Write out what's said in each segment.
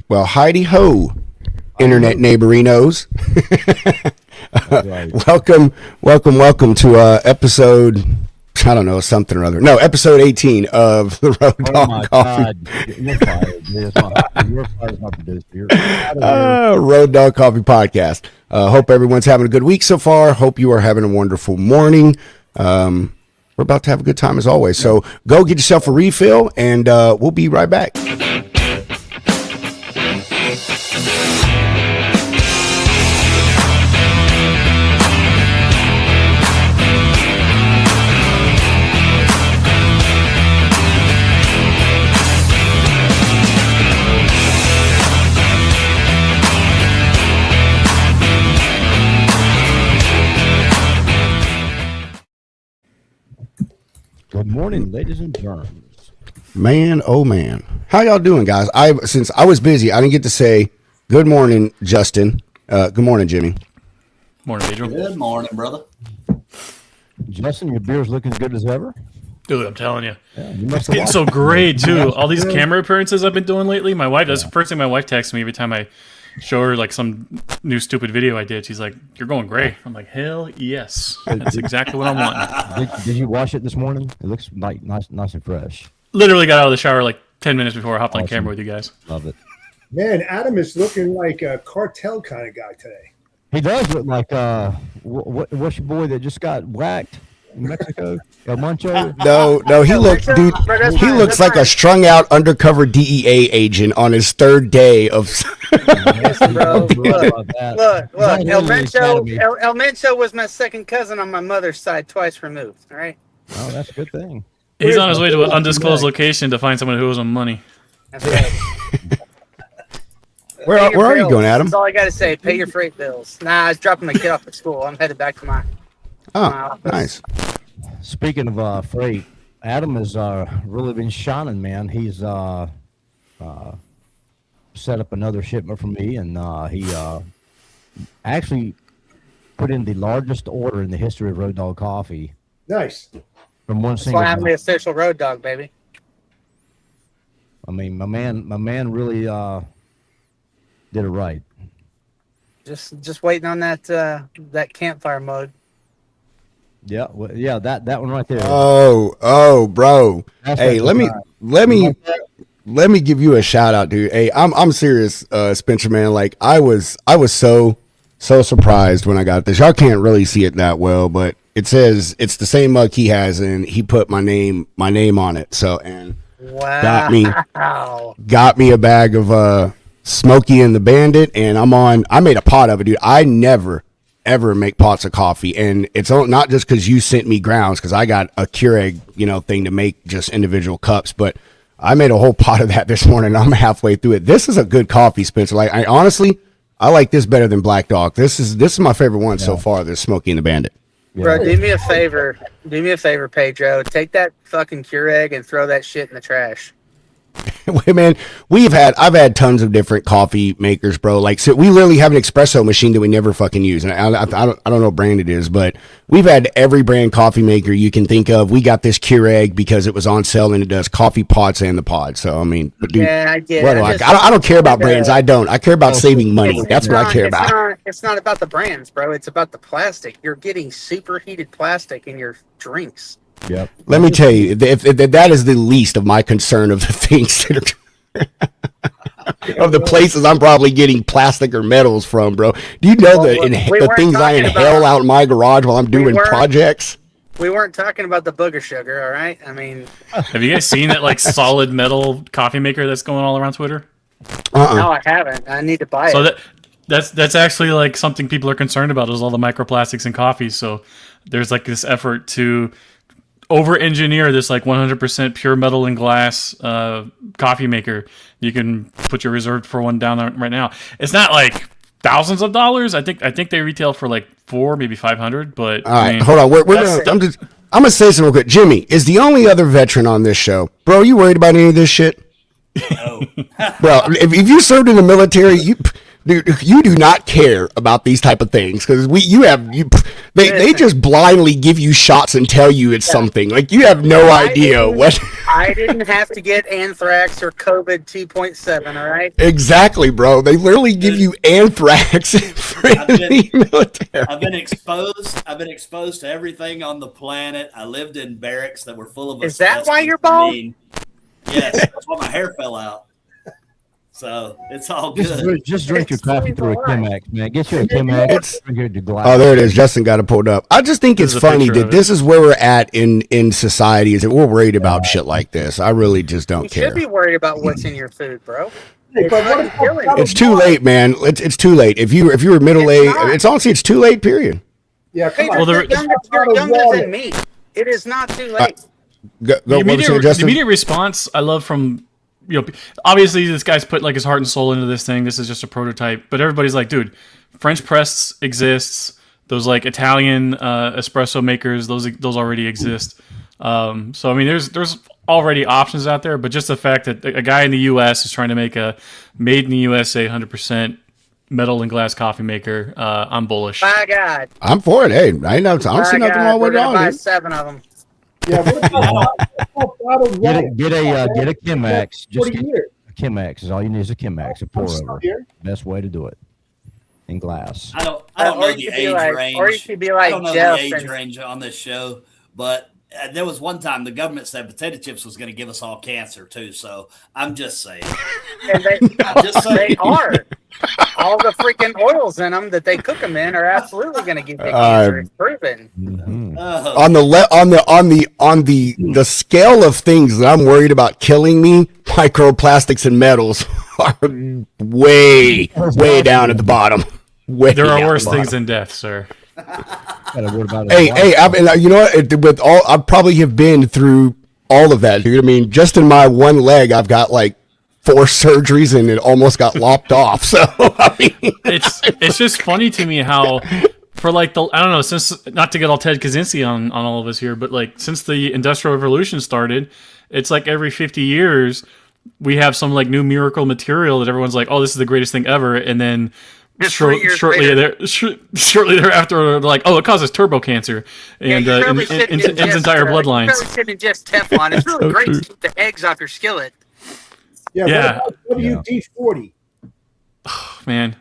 Well, Heidi Ho, internet neighborinos. Welcome to episode, I don't know, something or other. No, episode 18 of the Road Dog Coffee. God. You're fired, my producer. Road Dog Coffee Podcast. Hope everyone's having a good week so far. Hope you are having a wonderful morning. We're about to have a good time as always. So go get yourself a refill, and we'll be right back. Good morning, ladies and gentlemen. Man, oh man. How y'all doing, guys? Since I was busy, I didn't get to say good morning, Justin. Good morning, Jimmy. Morning, Pedro. Good morning, brother. Justin, your beer's looking as good as ever. Dude, I'm telling you. Yeah, you It's getting so great, too. All these camera appearances I've been doing lately. My wife, that's the first thing my wife texts me every time I show her like some new stupid video I did. She's like, "You're going gray." I'm like, "Hell yes." That's exactly what I want. Did you wash it this morning? It looks like nice and fresh. Literally got out of the shower like 10 minutes before I hopped on camera with you guys. Love it. Man, Adam is looking like a cartel kind of guy today. He does look like what's your boy that just got whacked in Mexico? El Mancho? No, he looks like a strung out undercover DEA agent on his third day of. Bro, look. El Mencho was my second cousin on my mother's side, twice removed. All right. Oh, that's a good thing. He's on his way to an undisclosed location to find someone who owes him money. Where are you going, Adam? That's all I got to say. Pay your freight bills. Nah, I was dropping my kid off at school. I'm headed back to my office. Nice. Speaking of freight, Adam has really been shining, man. He's set up another shipment for me, and he actually put in the largest order in the history of Road Dog Coffee. Nice. From one That's single. why I'm the official road dog, baby. I mean, my man really did it right. Just waiting on that campfire mode. Yeah, yeah, that one right there. Oh, bro. That's hey, let me give you a shout out, dude. Hey, I'm serious, Spencer, man. Like I was so surprised when I got this. Y'all can't really see it that well, but it says it's the same mug he has, and he put my name on it. So and wow. got me a bag of Smokey and the Bandit, and I made a pot of it, dude. I never ever make pots of coffee, and it's not just because you sent me grounds, because I got a Keurig thing to make just individual cups, but I made a whole pot of that this morning. I'm halfway through it. This is a good coffee, Spencer. Like I honestly like this better than Black Dog. This is my favorite one so far, this Smokey and the Bandit. Bro, do me a favor, Pedro. Take that fucking Keurig and throw that shit in the trash. Wait, man, I've had tons of different coffee makers, bro. Like, so we literally have an espresso machine that we never fucking use, and I don't know what brand it is, but we've had every brand coffee maker you can think of. We got this Keurig because it was on sale, and it does coffee pots and the pod. So I mean, but dude, yeah, I get it. I don't care about brands. I care about saving money. That's what I care about. It's not about the brands, bro. It's about the plastic. You're getting superheated plastic in your drinks. Yep. Let me tell you, if that is the least of my concern of the things that are of the places I'm probably getting plastic or metals from, bro. Do you know the things I inhale out in my garage while I'm doing projects? We weren't talking about the booger sugar, all right? I mean, have you guys seen that like solid metal coffee maker that's going all around Twitter? No, I haven't. I need to buy it. So that's actually like something people are concerned about, is all the microplastics in coffee. So there's like this effort to over-engineer this like 100% pure metal and glass coffee maker. You can put your reserved for one down there right now. It's not like thousands of dollars. I think they retail for like $400, maybe $500. But all right, hold on. I'm gonna say something real quick. Jimmy is the only other veteran on this show, bro. Are you worried about any of this shit? No. Bro, if you served in the military, Dude, you do not care about these type of things because they just blindly give you shots and tell you it's something. Like you have no idea what. I didn't have to get anthrax or COVID 2.7. All right. Exactly, bro. They literally give you anthrax for the military. I've been exposed to everything on the planet. I lived in barracks that were full of. Is that why you're bald? Yes, that's why my hair fell out. So it's all good. Just drink your coffee through a Chemex, man. Get you a Chemex. Drink your glass. Oh, there it is. Justin got it pulled up. I just think it's funny that this is where we're at in society. Is that we're worried about shit like this? I really just don't care. You should be worried about what's in your food, bro. It's too late, man. It's too late. If you were middle age, it's honestly it's too late. Period. Yeah, come Well, on. you're younger than me. It is not too late. The immediate response I love from obviously this guy's put like his heart and soul into this thing. This is just a prototype, but everybody's like, dude, French press exists. Those like Italian espresso makers, those already exist. So I mean, there's already options out there, but just the fact that a guy in the U.S. is trying to make a made in the USA 100% metal and glass coffee maker, I'm bullish. My God, I'm for it. Hey, I don't see nothing wrong with it. Buy 7 of them. Yeah, Get a Chemex. Just get a Chemex. Is all you need is a Chemex. A pour over. Best way to do it. In glass. I don't know the age range. Or you could be like I don't know Jeff the age range on this show, but there was one time the government said potato chips was going to give us all cancer too. So I'm just saying. And they are. All the freaking oils in them that they cook them in are absolutely going to give you cancer. It's proven. Mm-hmm. On the scale of things that I'm worried about killing me, microplastics and metals are way down at the bottom. There are worse things than death, sir. Hey, you know what? I probably have been through all of that, dude. I mean, just in my one leg, I've got like 4 surgeries and it almost got lopped off. So I mean, it's just funny to me how for like I don't know, since not to get all Ted Kaczynski on all of us here, but like since the Industrial Revolution started, it's like every 50 years we have some like new miracle material that everyone's like, oh, this is the greatest thing ever, and then shortly thereafter, they're like, oh, it causes turbo cancer and ends entire bloodlines. You're just Teflon. It's really great to keep the eggs off your skillet. Yeah. What about WD-40? Oh, man,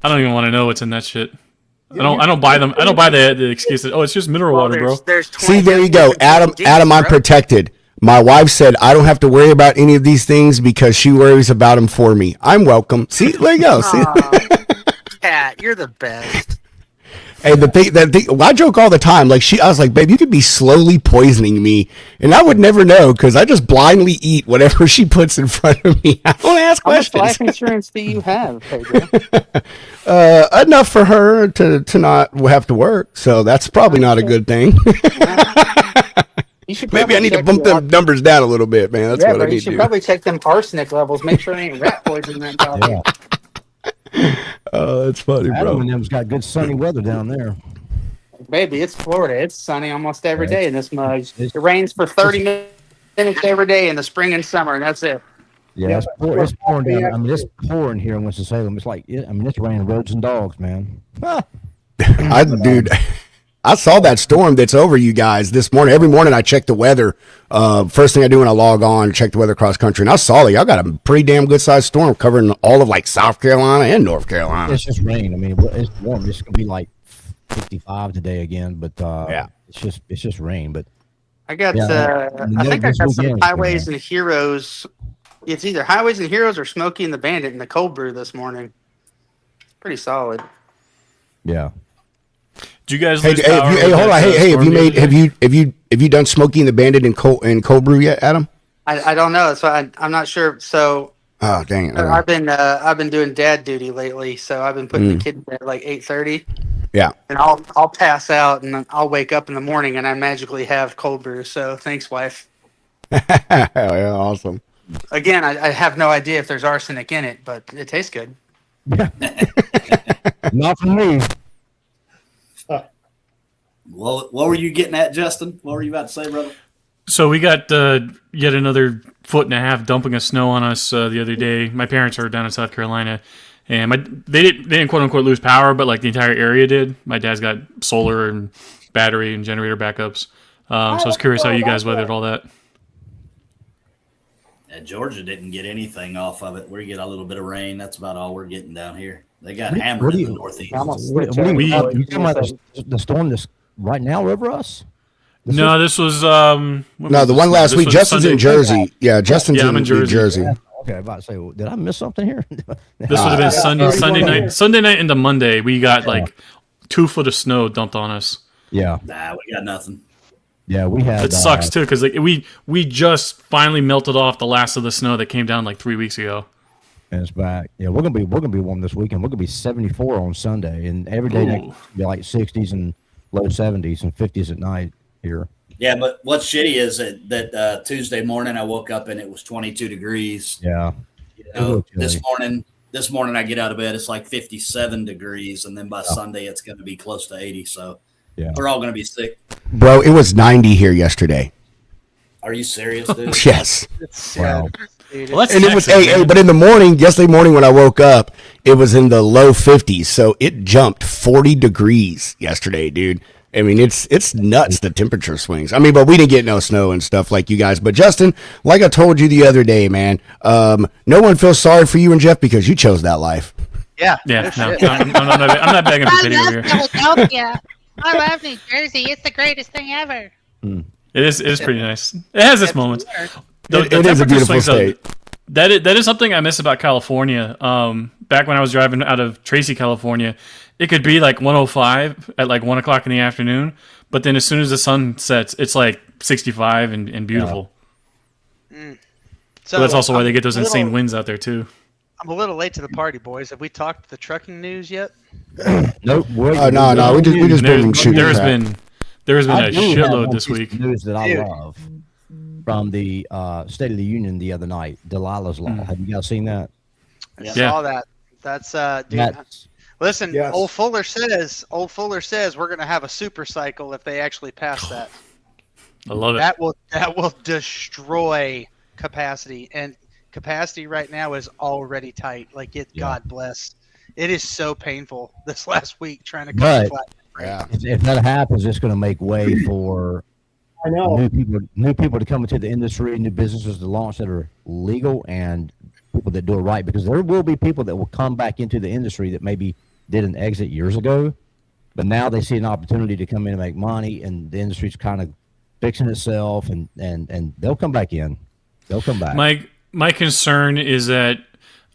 I don't even want to know what's in that shit. I don't buy them. I don't buy the excuse that it's just mineral water, bro. See, there you go, Adam. I'm protected. My wife said I don't have to worry about any of these things because she worries about them for me. I'm welcome. See, there you go. See, Cat, you're the best. Hey, the thing, I joke all the time. Like I was like, babe, you could be slowly poisoning me, and I would never know because I just blindly eat whatever she puts in front of me. I don't ask questions. How much life insurance do you have, Pedro? Enough for her to not have to work, so that's probably not a good thing. Maybe I need to bump them numbers down a little bit, man. That's what I need to do. You should probably check them arsenic levels. Make sure there ain't rat poison in that coffee. Oh, that's funny, bro. Adam and them's got good sunny weather down there. Baby, it's Florida. It's sunny almost every day in this mug. It rains for 30 minutes every day in the spring and summer, and that's it. Yeah, it's pouring down. I mean, it's pouring here in Winston-Salem. It's like, it's raining roads and dogs, man. Dude, I saw that storm that's over you guys this morning. Every morning I check the weather. First thing I do when I log on, check the weather across country. And I saw that y'all got a pretty damn good sized storm covering all of like South Carolina and North Carolina. It's just rain. I mean, it's warm. It's gonna be like 55 today again, but yeah, it's just rain. But I got I think I got some Highways and Heroes. It's either Highways and Heroes or Smokey and the Bandit in the cold brew this morning. Pretty solid. Yeah. Do you guys? Hey, hold on. Have you done Smokey and the Bandit in cold brew yet, Adam? I don't know. So I'm not sure. So oh dang it! I've been doing dad duty lately, so I've been putting the kid in bed at like 8:30. Yeah. And I'll pass out and I'll wake up in the morning and I magically have cold brew. So thanks, wife. Yeah, awesome. Again, I have no idea if there's arsenic in it, but it tastes good. Not for me. Well, what were you getting at, Justin? What were you about to say, brother? So we got yet another 1.5 feet dumping of snow on us the other day. My parents are down in South Carolina, and they didn't quote unquote lose power, but like the entire area did. My dad's got solar and battery and generator backups. So I was curious how you guys weathered all that. Georgia didn't get anything off of it. We get a little bit of rain. That's about all we're getting down here. They got hammered in the Northeast. You talking about the storm that's right now over us? No, this was the one last week. Justin's in Jersey. Yeah, Justin's in New Jersey. Yeah. Okay, I'm about to say, did I miss something here? This would have been Sunday night into Monday. We got like 2 foot of snow dumped on us. Yeah. Nah, we got nothing. Yeah, we had. It sucks too because like we just finally melted off the last of the snow that came down like 3 weeks ago. And it's back. Yeah, we're gonna be warm this weekend. We're gonna be 74 on Sunday, and every day next will be like 60s and low 70s and 50s at night here. Yeah, but what's shitty is that Tuesday morning I woke up and it was 22 degrees. Yeah. You know, this morning I get out of bed, it's like 57 degrees, and then by Sunday it's going to be close to 80. So we're all going to be sick. Bro, it was 90 here yesterday. Are you serious, dude? Yes. Wow. Well, that's And it was Texas, but in the morning, yesterday morning when I woke up, it was in the low 50s. So it jumped 40 degrees yesterday, dude. I mean, it's nuts, the temperature swings. I mean, but we didn't get no snow and stuff like you guys. But Justin, like I told you the other day, man, no one feels sorry for you and Jeff because you chose that life. Yeah. Yeah, no, I'm not begging for pity over here. Philadelphia. I love New Jersey. It's the greatest thing ever. It is pretty nice. It has its moments. It is a beautiful state. That is something I miss about California. Back when I was driving out of Tracy, California, it could be like 105 at like 1 o'clock in the afternoon, but then as soon as the sun sets, it's like 65 and beautiful. So that's also why they get those insane winds out there too. I'm a little late to the party, boys. Have we talked the trucking news yet? Nope. No. We just been shooting. There has been a shitload this week. News that I love from the State of the Union the other night. Delilah's Law. Have you guys seen that? I saw that. That's dude. Listen, Yes. Old Fuller says we're going to have a super cycle if they actually pass that. I love it. That will destroy capacity, and capacity right now is already tight. Like God bless. It is so painful this last week trying to cut flat. Yeah. If that happens, it's going to make way for new people to come into the industry, new businesses to launch that are legal, and people that do it right. Because there will be people that will come back into the industry that maybe did an exit years ago, but now they see an opportunity to come in and make money, and the industry's kind of fixing itself, and they'll come back in. They'll come back. My concern is that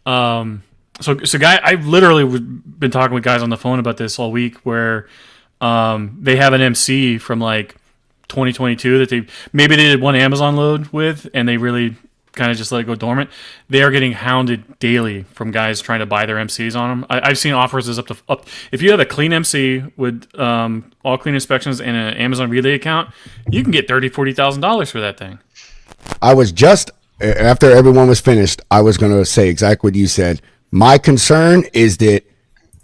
I've literally been talking with guys on the phone about this all week, where they have an MC from like 2022 that they did one Amazon load with, and they really kind of just let it go dormant. They are getting hounded daily from guys trying to buy their MCs on them. I've seen offers as up if you have a clean MC with all clean inspections and an Amazon Relay account, you can get $30,000-$40,000 for that thing. I was just, after everyone was finished, I was going to say exactly what you said. My concern is that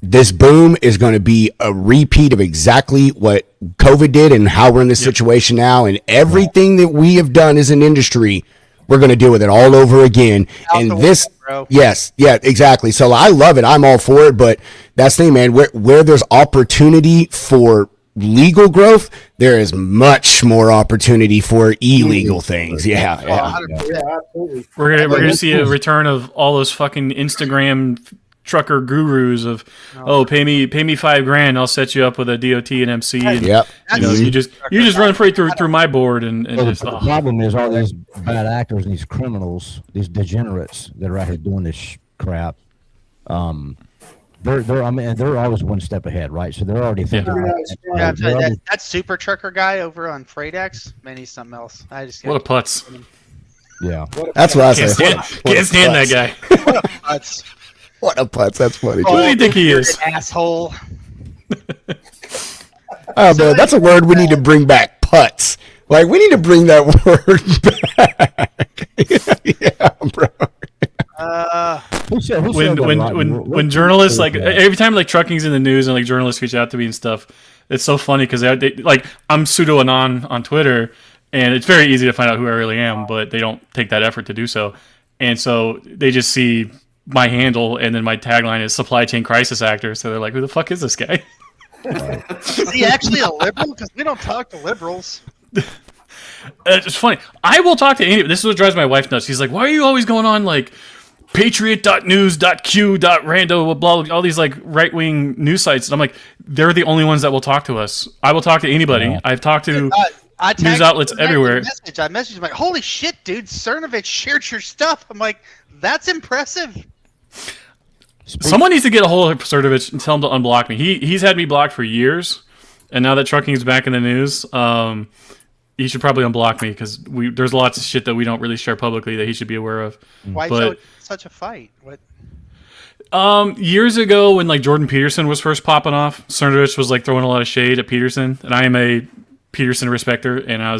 this boom is going to be a repeat of exactly what COVID did and how we're in this situation now, and everything that we have done as an industry, we're going to deal with it all over again. Yes, exactly. So I love it. I'm all for it, but that's the thing, man. Where there's opportunity for legal growth, there is much more opportunity for illegal things. Yeah, absolutely. We're gonna see a return of all those fucking Instagram trucker gurus of pay me $5,000, I'll set you up with a DOT and MC. And, you just run right through my board and just. The problem is all these bad actors and these criminals, these degenerates that are out here doing this crap. They're always one step ahead, right? So they're already thinking. Yeah, I'm telling you, that super trucker guy over on Freight X, man, he's something else. What a putz! Yeah, that's what I say. Can't stand that guy. What a putz! What a putz! That's funny. Who do you think he is? Asshole. Oh man, that's a word we need to bring back. Putz. Like we need to bring that word back. Yeah, bro. When journalists like every time like trucking's in the news and like journalists reach out to me and stuff, it's so funny because they like I'm pseudo anon on Twitter, and it's very easy to find out who I really am, but they don't take that effort to do so, and so they just see my handle, and then my tagline is supply chain crisis actor. So they're like, who the fuck is this guy? Is he actually a liberal? Because we don't talk to liberals. It's funny. I will talk to any. This is what drives my wife nuts. She's like, why are you always going on like patriot.news.q.rando, blah, all these like right-wing news sites? And I'm like, they're the only ones that will talk to us. I will talk to anybody. Yeah. I've talked to news outlets everywhere. I messaged him like, holy shit, dude, Cernovich shared your stuff. I'm like, that's impressive. Someone needs to get a hold of Cernovich and tell him to unblock me. He's had me blocked for years, and now that trucking is back in the news, he should probably unblock me because there's lots of shit that we don't really share publicly that he should be aware of. Why such a fight? What? Years ago when like Jordan Peterson was first popping off, Cernovich was like throwing a lot of shade at Peterson, and I am a Peterson respecter, and I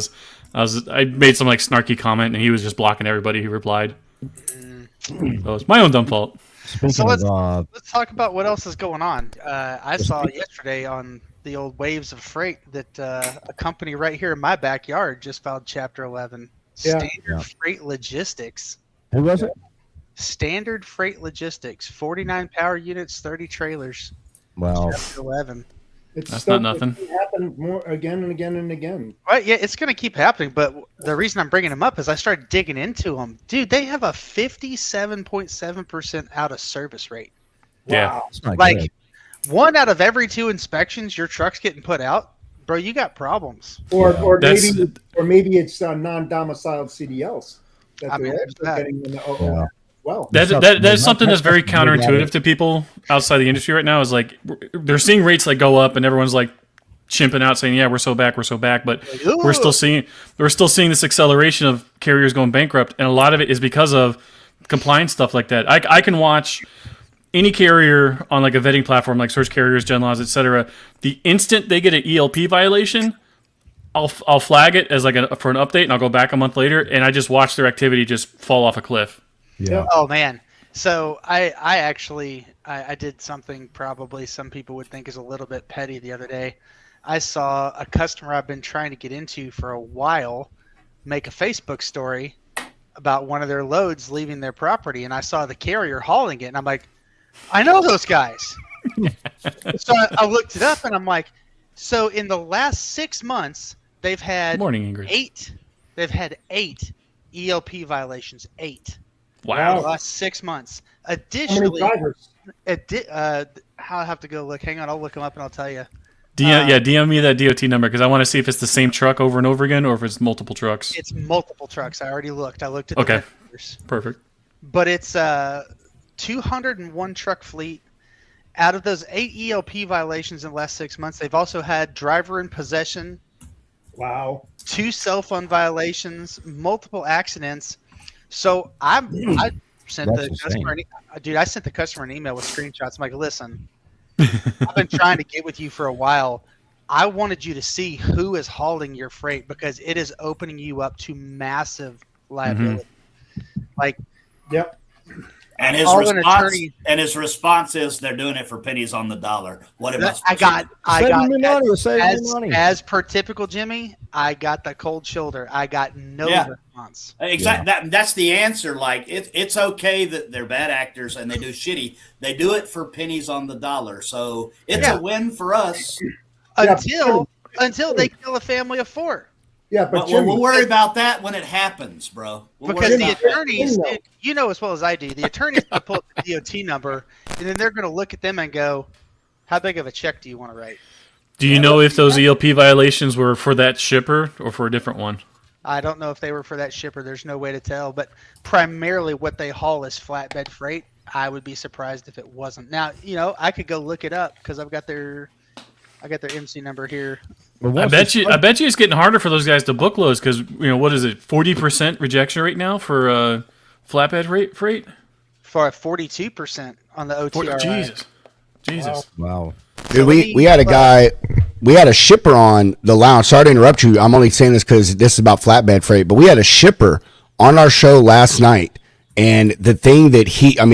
made some like snarky comment, and he was just blocking everybody who replied. So it's my own dumb fault. So let's talk about what else is going on. I saw yesterday on the old Waves of Freight that a company right here in my backyard just filed Chapter 11. Standard Freight Logistics. Who was it? Standard Freight Logistics. 49 power units, 30 trailers. Wow. Chapter 11. That's not nothing. It happened more again and again and again. Right, yeah, it's going to keep happening. But the reason I'm bringing them up is I started digging into them. Dude, they have a 57.7% out of service rate. Yeah. Wow. Like good. 1 out of every 2 inspections, your truck's getting put out. Bro, you got problems. Or maybe it's non-domiciled CDLs that they're getting in the well. That's something that's very counterintuitive to people outside the industry right now. Is like they're seeing rates like go up, and everyone's like chimping out, saying, "Yeah, we're so back." But we're still seeing this acceleration of carriers going bankrupt, and a lot of it is because of compliance stuff like that. I can watch any carrier on like a vetting platform like Search Carriers, GenLaws, etc. The instant they get an ELP violation, I'll flag it as like for an update, and I'll go back a month later, and I just watch their activity just fall off a cliff. Yeah. Oh man. So I actually did something probably some people would think is a little bit petty the other day. I saw a customer I've been trying to get into for a while make a Facebook story about one of their loads leaving their property, and I saw the carrier hauling it, and I'm like, I know those guys. So I looked it up, and I'm like, so in the last 6 months, they've had eight ELP violations. 8. Wow. The last 6 months. Additionally, how many drivers? I'll have to go look. Hang on, I'll look them up and I'll tell you. DM me that DOT number because I want to see if it's the same truck over and over again or if it's multiple trucks. It's multiple trucks. I already looked. I looked at the numbers. Perfect. But it's 201 truck fleet. Out of those 8 ELP violations in the last 6 months, they've also had driver in possession. Wow. 2 cell phone violations, multiple accidents. So I sent the customer, I sent the customer an email with screenshots. I'm like, listen, I've been trying to get with you for a while. I wanted you to see who is hauling your freight because it is opening you up to massive liability. Like, yep. And his response is they're doing it for pennies on the dollar. What about as per typical Jimmy, I got the cold shoulder. I got no response. Exactly. That's the answer. Like it's okay that they're bad actors and they do shitty. They do it for pennies on the dollar. So it's a win for us. Until they kill a family of 4. Yeah, but we'll worry about that when it happens, bro. Because the attorneys, you know as well as I do, the attorneys will pull up the DOT number, and then they're going to look at them and go, how big of a check do you want to write? Do you know if those ELP violations were for that shipper or for a different one? I don't know if they were for that shipper. There's no way to tell. But primarily what they haul is flatbed freight. I would be surprised if it wasn't. Now, I could go look it up because I've got their MC number here. I bet you it's getting harder for those guys to book loads because what is it, 40% rejection rate now for flatbed freight? For 42% on the OTR. Jesus! Wow. Dude, we had a guy, we had a shipper on the lounge. Sorry to interrupt you. I'm only saying this because this is about flatbed freight, but we had a shipper on our show last night. And the thing that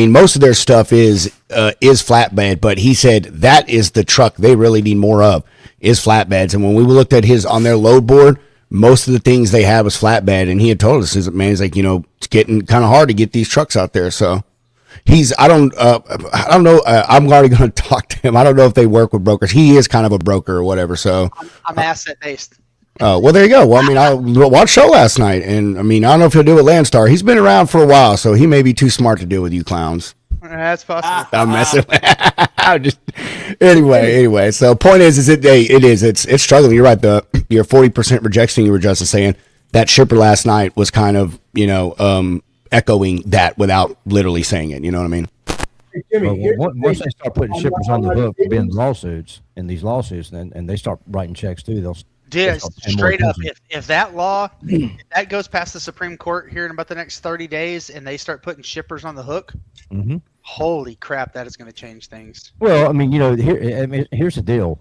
most of their stuff is flatbed, but he said that is the truck they really need more of is flatbeds. And when we looked at on their load board, most of the things they had was flatbed. And he had told us, man, he's like, it's getting kind of hard to get these trucks out there. So I don't know. I'm already going to talk to him. I don't know if they work with brokers. He is kind of a broker or whatever. So I'm asset based. Well, there you go. Well, I mean, I watched show last night, and I mean, I don't know if he'll do it Landstar. He's been around for a while, so he may be too smart to deal with you clowns. That's possible. I'm messing. Anyway. So point is it's struggling. You're right. Your 40% rejection. You were just saying that shipper last night was kind of echoing that without literally saying it. You know what I mean? Hey, Jimmy, once they start putting shippers on the hook for being in these lawsuits, and they start writing checks too, they'll straight up. If that law if that goes past the Supreme Court here in about the next 30 days, and they start putting shippers on the hook, holy crap, that is going to change things. Well, I mean, here's the deal.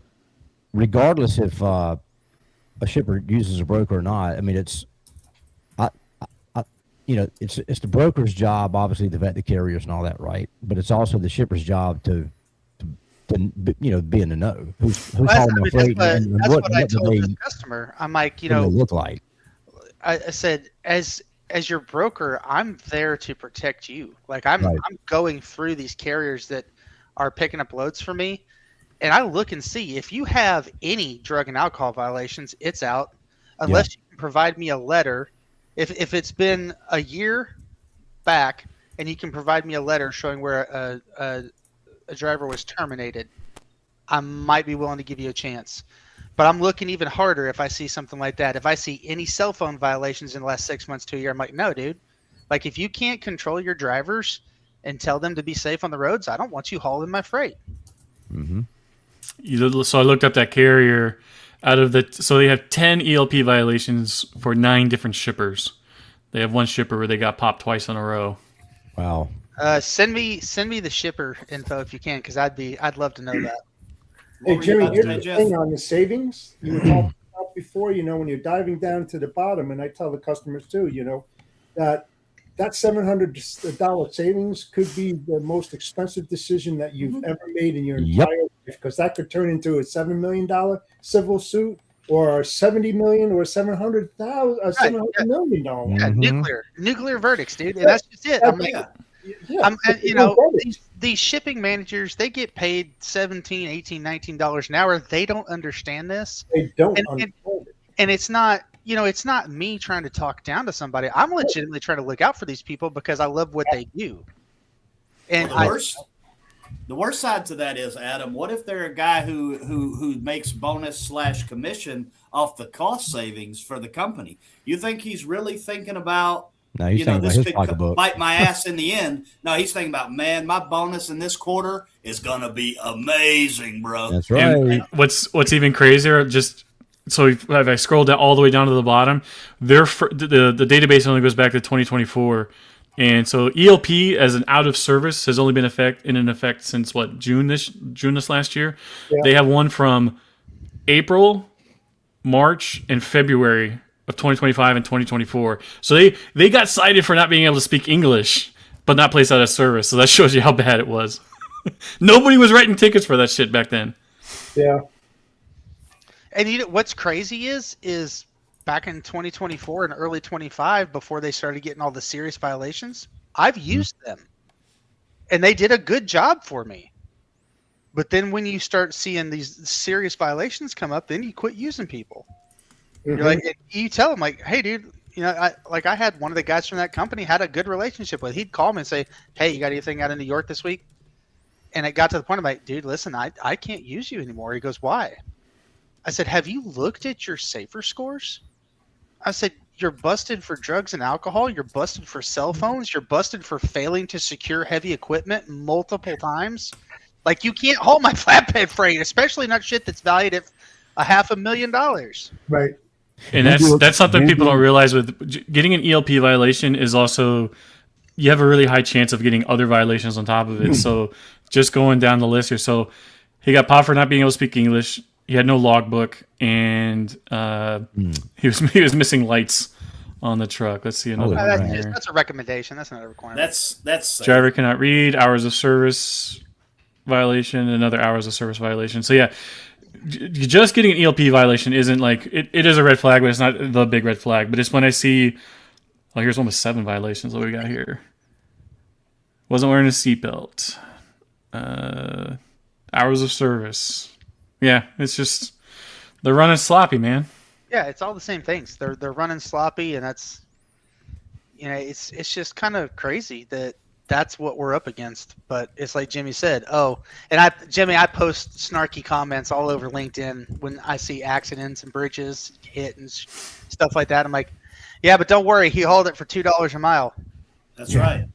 Regardless if a shipper uses a broker or not, I mean, it's the broker's job, obviously, to vet the carriers and all that, right? But it's also the shipper's job to be in the know. Who's hauling my freight and what I told the customer. I'm like, look like. I said, as your broker, I'm there to protect you. Like I'm going through these carriers that are picking up loads for me, and I look and see if you have any drug and alcohol violations, it's out, unless you can provide me a letter. If it's been a year back and you can provide me a letter showing where a driver was terminated, I might be willing to give you a chance. But I'm looking even harder if I see something like that. If I see any cell phone violations in the last 6 months to a year, I'm like, no, dude. Like, if you can't control your drivers and tell them to be safe on the roads, I don't want you hauling my freight. So I looked up that carrier. So they have 10 ELP violations for 9 different shippers. They have one shipper where they got popped twice in a row. Wow. Send me the shipper info if you can, because I'd love to know that. Hey, Jimmy, here's the thing on the savings you were talking about before. When you're diving down to the bottom, and I tell the customers too, that $700 savings could be the most expensive decision that you've ever made in your entire life, because that could turn into a $7 million civil suit, or $70 million, or $700 million. Nuclear verdicts, dude. And that's just it. These shipping managers, they get paid $17, $18, $19 an hour. They don't understand this. They don't understand it. And it's not, it's not me trying to talk down to somebody. I'm legitimately trying to look out for these people because I love what they do. And the worst side to that is, Adam, what if they're a guy who makes bonus / commission off the cost savings for the company? You think he's really thinking about, no, he's thinking this about could bite my ass in the end? No, he's thinking about, man, my bonus in this quarter is going to be amazing, bro. That's right. And what's even crazier, so if I scroll down all the way down to the bottom, the database only goes back to 2024. And so ELP as an out of service has only been in effect since June this last year. Yeah. They have one from April, March, and February of 2025 and 2024. So they got cited for not being able to speak English, but not placed out of service. So that shows you how bad it was. Nobody was writing tickets for that shit back then. Yeah. And what's crazy is back in 2024 and early 25, before they started getting all the serious violations, I've used them, and they did a good job for me. But then when you start seeing these serious violations come up, then you quit using people. You're like, you tell them, like, hey, dude, I had one of the guys from that company had a good relationship with. He'd call me and say, hey, you got anything out of New York this week? And it got to the point, I'm like, dude, listen, I can't use you anymore. He goes, why? I said, have you looked at your safer scores? I said, you're busted for drugs and alcohol. You're busted for cell phones. You're busted for failing to secure heavy equipment multiple times. Like, you can't haul my flatbed freight, especially not shit that's valued at $500,000. Right. And that's something people don't realize. With getting an ELP violation is also, you have a really high chance of getting other violations on top of it. So just going down the list here. So he got popped for not being able to speak English. He had no logbook, and he was missing lights on the truck. Let's see another one here. That's a recommendation. That's not a requirement. That's driver cannot read. Hours of service violation. Another hours of service violation. So yeah, just getting an ELP violation isn't like it is a red flag, but it's not the big red flag. But it's when I see, here's almost 7 violations that we got here. Wasn't wearing a seatbelt. Hours of service. Yeah, it's just they're running sloppy, man. Yeah, it's all the same things. They're running sloppy, and that's it's just kind of crazy that that's what we're up against. But it's like Jimmy said. I post snarky comments all over LinkedIn when I see accidents and bridges hit and stuff like that. I'm like, yeah, but don't worry, he hauled it for $2 a mile. That's right.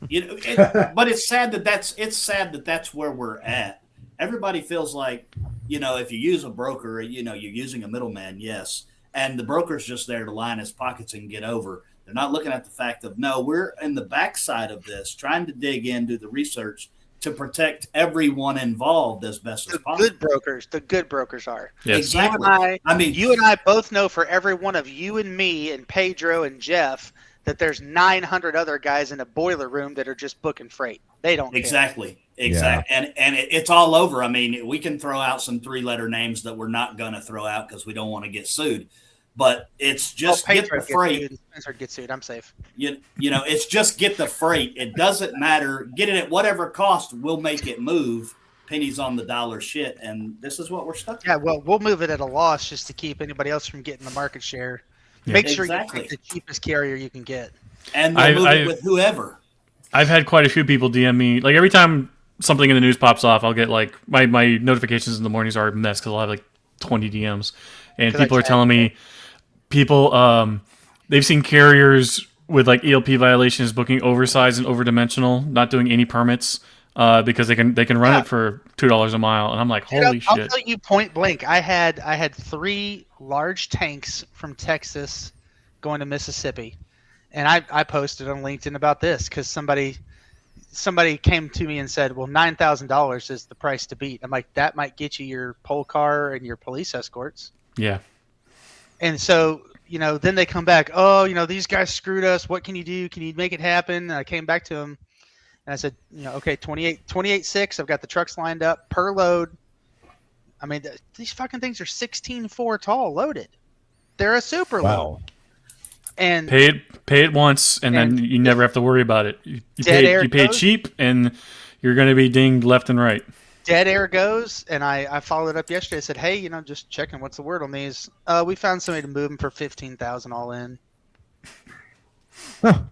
But it's sad that that's where we're at. Everybody feels like, if you use a broker, you're using a middleman, yes. And the broker's just there to line his pockets and get over. They're not looking at the fact of, no, we're in the backside of this, trying to dig in, do the research to protect everyone involved as best as possible. The good brokers are. Yes. Exactly. You and I both know for every one of you and me and Pedro and Jeff that there's 900 other guys in a boiler room that are just booking freight. They don't care. Exactly. Yeah. And it's all over. I mean, we can throw out some 3-letter names that we're not going to throw out because we don't want to get sued. But it's just get the freight. Spencer gets sued. I'm safe. It's just get the freight. It doesn't matter. Get it at whatever cost. We'll make it move. Pennies on the dollar shit. And this is what we're stuck. Yeah, well, we'll move it at a loss just to keep anybody else from getting the market share. Yeah. Make sure you pick the cheapest carrier you can get. And we'll move it with whoever. I've had quite a few people DM me. Like every time something in the news pops off, I'll get like my notifications in the mornings are a mess because I'll have like 20 DMs. And people are telling me they've seen carriers with like ELP violations booking oversized and overdimensional, not doing any permits because they can run it for $2 a mile. And I'm like, holy shit. I'll tell you point blank. I had 3 large tanks from Texas going to Mississippi. And I posted on LinkedIn about this because somebody came to me and said, well, $9,000 is the price to beat. I'm like, that might get you your pole car and your police escorts. Yeah. And so, then they come back, these guys screwed us. What can you do? Can you make it happen? And I came back to them and I said, okay, 28.6. I've got the trucks lined up per load. I mean, these fucking things are 16.4 tall loaded. They're a super load. And pay it once, and then you never have to worry about it. You pay cheap, and you're going to be dinged left and right. Dead air goes, and I followed up yesterday. I said, hey, just checking. What's the word on these? We found somebody to move them for $15,000 all in. Well,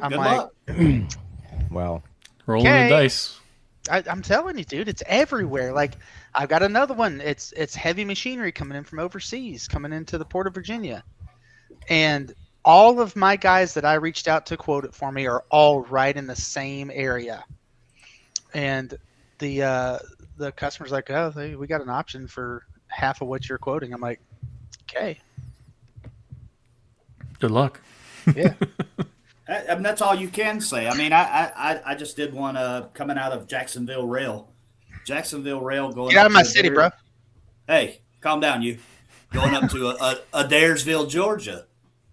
I'm good like, luck. Well, rolling the dice. I'm telling you, dude, it's everywhere. Like I've got another one. It's heavy machinery coming in from overseas, coming into the Port of Virginia. And all of my guys that I reached out to quote it for me are all right in the same area. And the customer's like, oh, we got an option for half of what you're quoting. I'm like, okay. Good luck. Yeah. I mean, that's all you can say. I mean, I just did one coming out of Jacksonville Rail. Jacksonville Rail going. Get out of my city, bro. Hey, calm down, you. Going up to Adairsville, Georgia.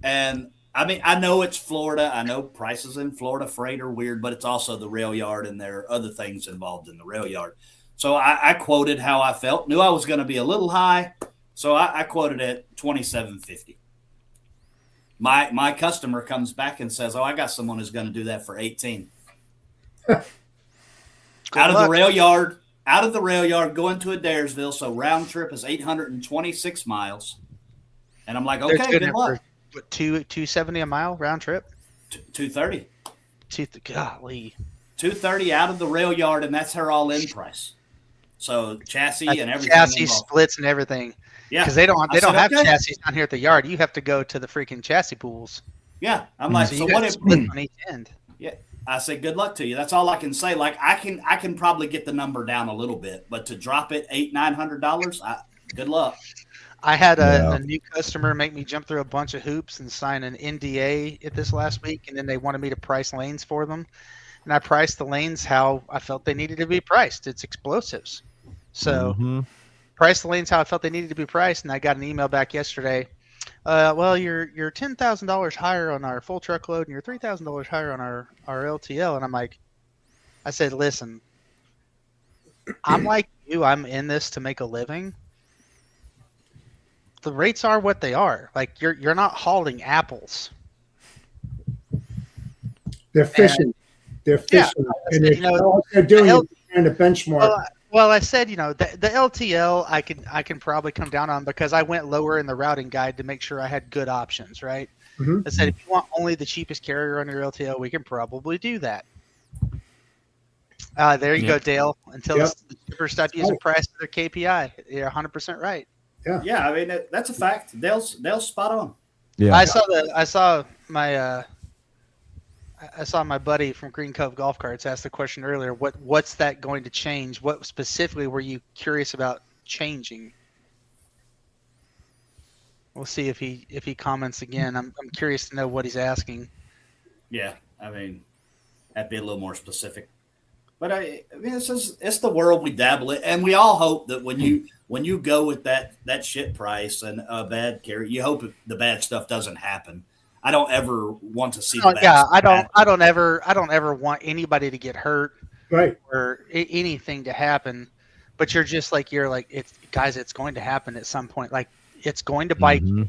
And I mean, I know it's Florida. I know prices in Florida freight are weird, but it's also the rail yard, and there are other things involved in the rail yard. So I quoted how I felt. Knew I was going to be a little high, so I quoted at $27.50. My customer comes back and says, "Oh, I got someone who's going to do that for $18." Out of the rail yard, going to Adairsville. So round trip is 826 miles. And I'm like, okay, good luck. What, $270 a mile round trip? $230. Golly. $230 out of the rail yard, and that's her all-in price. So chassis and everything. Chassis involved. Splits and everything. Yeah, because they don't have chassis down here at the yard. You have to go to the freaking chassis pools. Yeah, I'm like, so what if on each end? Yeah, I said, good luck to you. That's all I can say. Like, I can probably get the number down a little bit, but to drop it $900, good luck. I had a new customer make me jump through a bunch of hoops and sign an NDA at this last week, and then they wanted me to price lanes for them, and I priced the lanes how I felt they needed to be priced. It's explosives, so priced the lanes how I felt they needed to be priced, and I got an email back yesterday. Well, you're $10,000 higher on our full truckload, and you're $3,000 higher on our LTL, and I'm like, I said, listen, I'm like you. I'm in this to make a living. The rates are what they are. Like you're not hauling apples. They're fishing. they're fishing, and they're doing it trying to benchmark. Well, I said, the LTL I can probably come down on because I went lower in the routing guide to make sure I had good options, right? Mhm. I said, if you want only the cheapest carrier on your LTL, we can probably do that. There you go, Dale. Until the shipper stop using price as their KPI. You're 100% right. Yeah. I mean, that's a fact. Dale's spot on. Yeah. I saw my buddy from Green Cove Golf Carts ask the question earlier. What's that going to change? What specifically were you curious about changing? We'll see if he comments again. I'm curious to know what he's asking. Yeah, I mean, that'd be a little more specific. But I mean, it's the world we dabble in, and we all hope that when you go with that shit price and a bad carrier, you hope the bad stuff doesn't happen. I don't ever want to see. I don't ever want anybody to get hurt, right, or anything to happen. But you're like, it's going to happen at some point. Like, it's going to bite you.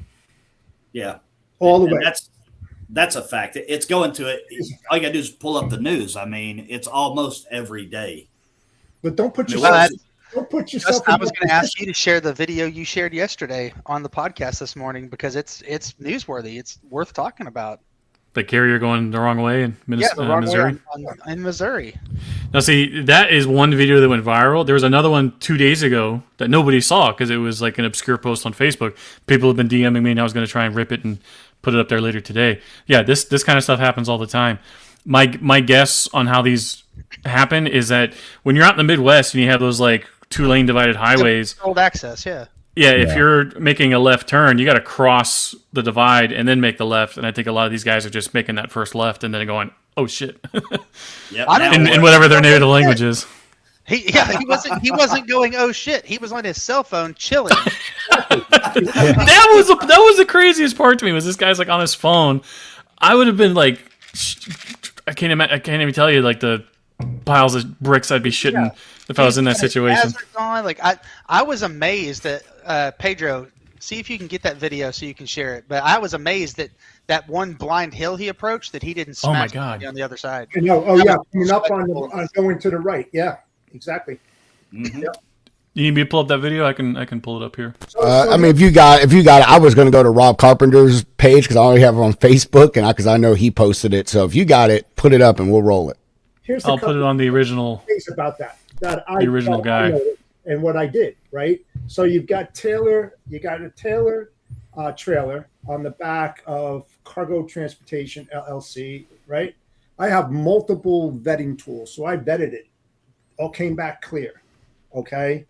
Yeah, all the way. That's a fact. It's going to it. All you gotta do is pull up the news. I mean, it's almost every day. But don't put yourself. Don't put yourself. I was going to ask you to share the video you shared yesterday on the podcast this morning because it's newsworthy. It's worth talking about. The carrier going the wrong way in Missouri. In Missouri. Now, see, that is one video that went viral. There was another one 2 days ago that nobody saw because it was like an obscure post on Facebook. People have been DMing me, and I was going to try and rip it and put it up there later today. Yeah, this kind of stuff happens all the time. My guess on how these happen is that when you're out in the Midwest and you have those like 2-lane divided highways, controlled access, yeah. Yeah, if you're making a left turn, you got to cross the divide and then make the left. And I think a lot of these guys are just making that first left and then going, "Oh shit!" Yep. in whatever their native language is. He wasn't going, "Oh shit!" He was on his cell phone chilling. That was the craziest part to me. Was this guy's like on his phone? I would have been like, I can't even tell you like the piles of bricks I'd be shitting if I was in that situation. Like I was amazed that Pedro. See if you can get that video so you can share it. But I was amazed that one blind hill he approached that he didn't smash on the other side. No, coming up on going to the right. Yeah, exactly. Mm-hmm. Yep. You need me to pull up that video? I can pull it up here. I mean, if you got it, I was going to go to Rob Carpenter's page because I already have it on Facebook, and because I know he posted it. So if you got it, put it up and we'll roll it. I'll put it on the original. Things about that the original guy, and what I did, right? So you got a Taylor trailer on the back of Cargo Transportation LLC, right? I have multiple vetting tools, so I vetted it. All came back clear. Okay.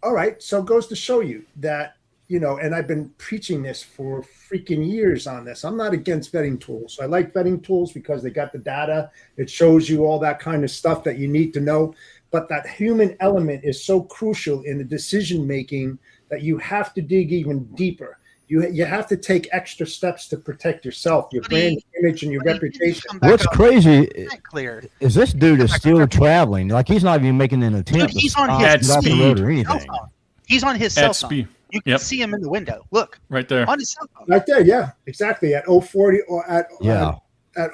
All right. So it goes to show you that, and I've been preaching this for freaking years on this. I'm not against vetting tools. I like vetting tools because they got the data. It shows you all that kind of stuff that you need to know. But that human element is so crucial in the decision making that you have to dig even deeper. You have to take extra steps to protect yourself, your brand image, and your reputation. What's crazy is this dude is still traveling. Like he's not even making an attempt. Dude, he's on his off the road or anything. He's on his cell phone. Speed. You can see him in the window. Look, right there. On his cell phone. Right there, yeah, exactly. At 040 or at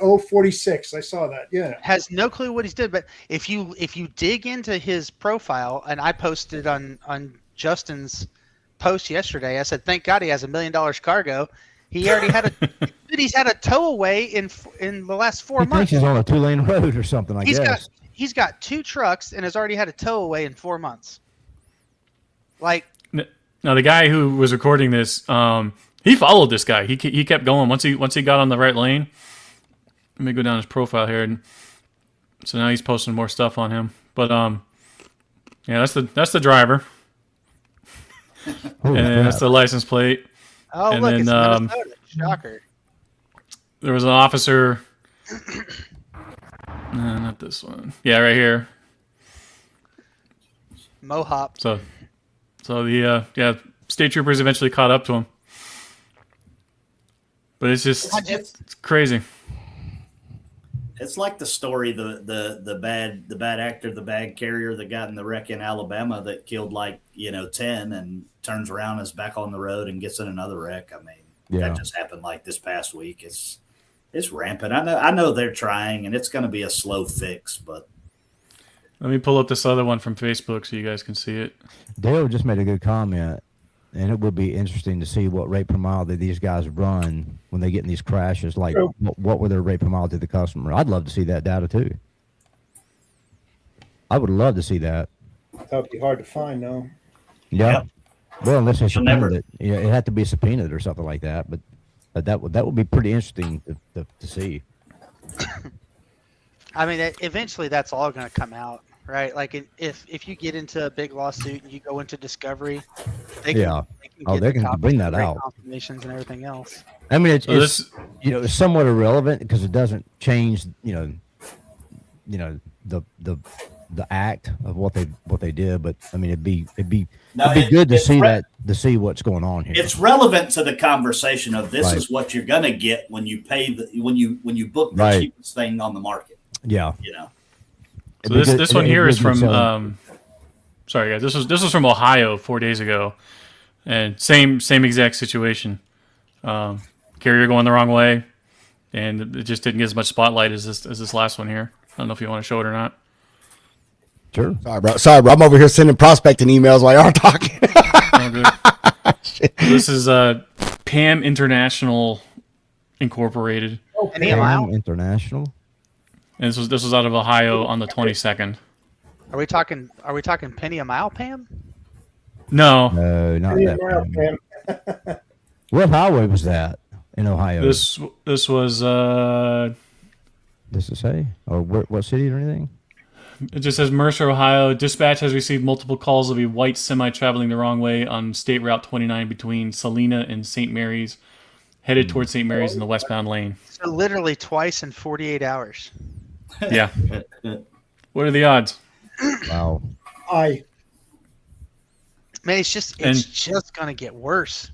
046, I saw that. Yeah, has no clue what he's did. But if you dig into his profile, and I posted on Justin's post yesterday, I said, "Thank God he has $1 million cargo." He already had he's had a tow away in the last 4 months. Thinks he's on a 2-lane road or something. I guess he's got 2 trucks and has already had a tow away in 4 months. Like. Now the guy who was recording this, he followed this guy. He kept going once he got on the right lane. Let me go down his profile here, and so now he's posting more stuff on him. But yeah, that's the driver, and that's the license plate. Oh, and look, then, it's Minnesota. Shocker. There was an officer. No, not this one. Yeah, right here. Mohawk. So the state troopers eventually caught up to him, but it's just it's crazy. It's like the story the bad actor, the bad carrier that got in the wreck in Alabama that killed 10 and turns around, is back on the road and gets in another wreck. I mean, that just happened like this past week. It's rampant. I know they're trying, and it's going to be a slow fix, but. Let me pull up this other one from Facebook so you guys can see it. Dale just made a good comment, and it would be interesting to see what rate per mile that these guys run when they get in these crashes. Like, what were their rate per mile to the customer? I'd love to see that data too. I would love to see that. That would be hard to find, though. Yeah. Yep. Well, unless they Never. subpoenaed it, yeah, it had to be subpoenaed or something like that. But that would be pretty interesting to see. I mean, eventually that's all going to come out, right? Like if you get into a big lawsuit and you go into discovery, they can, they can bring that out. Confirmations and everything else. I mean, it's it's somewhat irrelevant because it doesn't change the act of what they did. But I mean, it'd be good to see to see what's going on here. It's relevant to the conversation of this Right. is what you're going to get when you pay when you book the Right. cheapest thing on the market. Yeah. You know. So this one here is from sorry guys, this was from Ohio 4 days ago, and same exact situation. Carrier going the wrong way, and it just didn't get as much spotlight as this last one here. I don't know if you want to show it or not. Sure. Sorry, bro. I'm over here sending prospecting emails while y'all talking. Oh, good. This is PAM International Incorporated, PAM International. and this was out of Ohio on the 22nd. Are we talking penny a mile, Pam? No, No, not Yeah, that. well, Pam. What highway was that in Ohio? this was Does it say? Or what city or anything? it just says Mercer, Ohio. Dispatch has received multiple calls of a white semi traveling the wrong way on State Route 29 between Salina and St. Mary's, headed towards St. Mary's in the westbound lane. So literally twice in 48 hours. Yeah. What are the odds? Wow. I Man, it's just gonna get worse.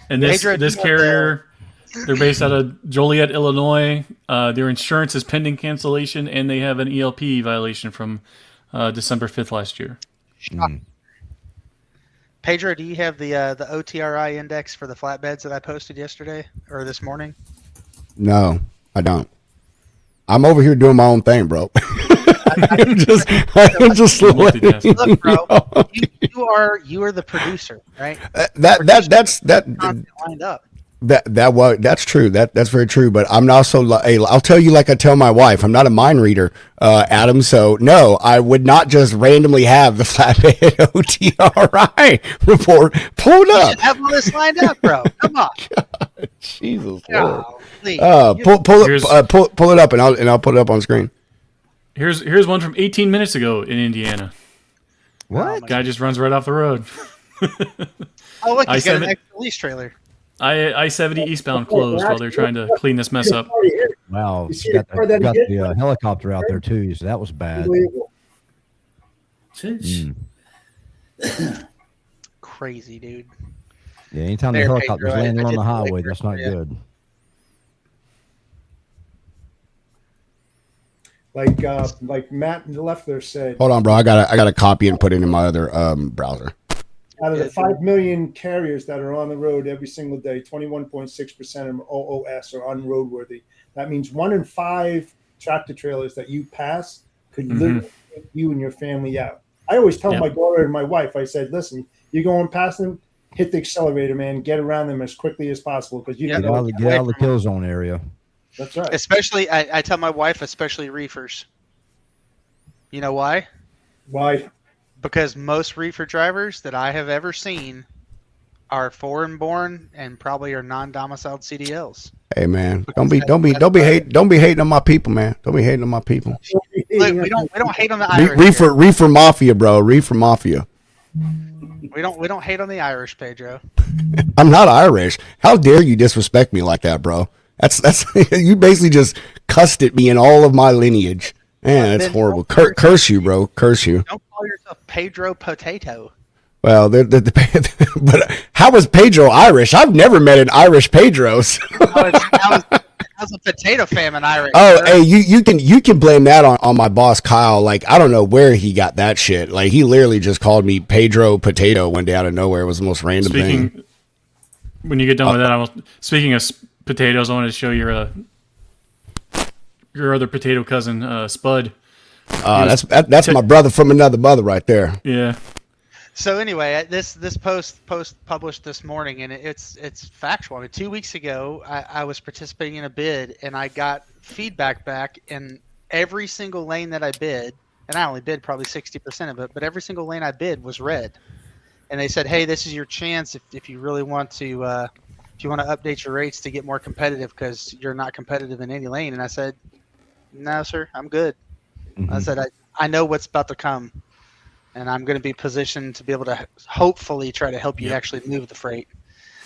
And this Pedro, this carrier, they're based out of Joliet, Illinois. Their insurance is pending cancellation, and they have an ELP violation from December 5th last year. Pedro, do you have the OTRI index for the flatbeds that I posted yesterday or this morning? No, I don't. I'm over here doing my own thing, bro. I'm just letting you Look, bro, know. you are the producer, right? That's Content lined up. That's true. That's very true. But I'm also, I'll tell you like I tell my wife, I'm not a mind reader, Adam. So no, I would not just randomly have the flatbed OTRI report pulled up. You have all this lined up, bro. Come on. God, Jesus Lord. Pull it up, and I'll put it up on screen. Here's one from 18 minutes ago in Indiana. What? Guy just runs right off the road. Oh, look, he's got an I-70 extra lease trailer. I-70 eastbound closed while they're trying to clean this mess up. Wow. You see Got the car that he got hit? the helicopter out there too, so that was bad. Unbelievable. Crazy, dude. Yeah, anytime the There, helicopter's Pedro, landing I on the did highway, like that's that, not yeah. good. Like Matt Leffler said, Hold on, bro. I got to copy and put it in my other browser. out of the 5 million carriers that are on the road every single day, 21.6% of OOS are unroadworthy. That means 1 in 5 tractor trailers that you pass could literally take you and your family out. I always tell my daughter and my wife, I said, listen, you're going past them, hit the accelerator, man. Get around them as quickly as possible because you Get out of the kill zone area. That's right. Especially, I tell my wife, especially reefers. You know why? Why? Because most reefer drivers that I have ever seen are foreign born and probably are non-domiciled CDLs. Hey, man, don't be hating on my people, man. Don't be hating on my people. Look, we don't hate on the Irish. Reefer mafia, bro. Reefer mafia. We don't hate on the Irish, Pedro. I'm not Irish. How dare you disrespect me like that, bro? That's you basically just cussed at me in all of my lineage. Man, that's horrible. Curse you, bro. Curse you. Don't call yourself Pedro Potato. Well, but how is Pedro Irish? I've never met an Irish Pedro. So. How's a potato famine Irish? Oh, hey, you can blame that on my boss Kyle. Like, I don't know where he got that shit. Like, he literally just called me Pedro Potato one day out of nowhere. It was the most random thing. When you get done with that, speaking of potatoes, I wanted to show your your other potato cousin, Spud. That's my brother from another mother right there. Yeah. So anyway, this post published this morning, and it's factual. I mean, 2 weeks ago, I was participating in a bid, and I got feedback back, and every single lane that I bid, and I only bid probably 60% of it, but every single lane I bid was red. And they said, hey, this is your chance if you really want to if you want to update your rates to get more competitive because you're not competitive in any lane. And I said, no, sir, I'm good. Mm-hmm. I said, I know what's about to come, and I'm going to be positioned to be able to hopefully try to help you actually move the freight.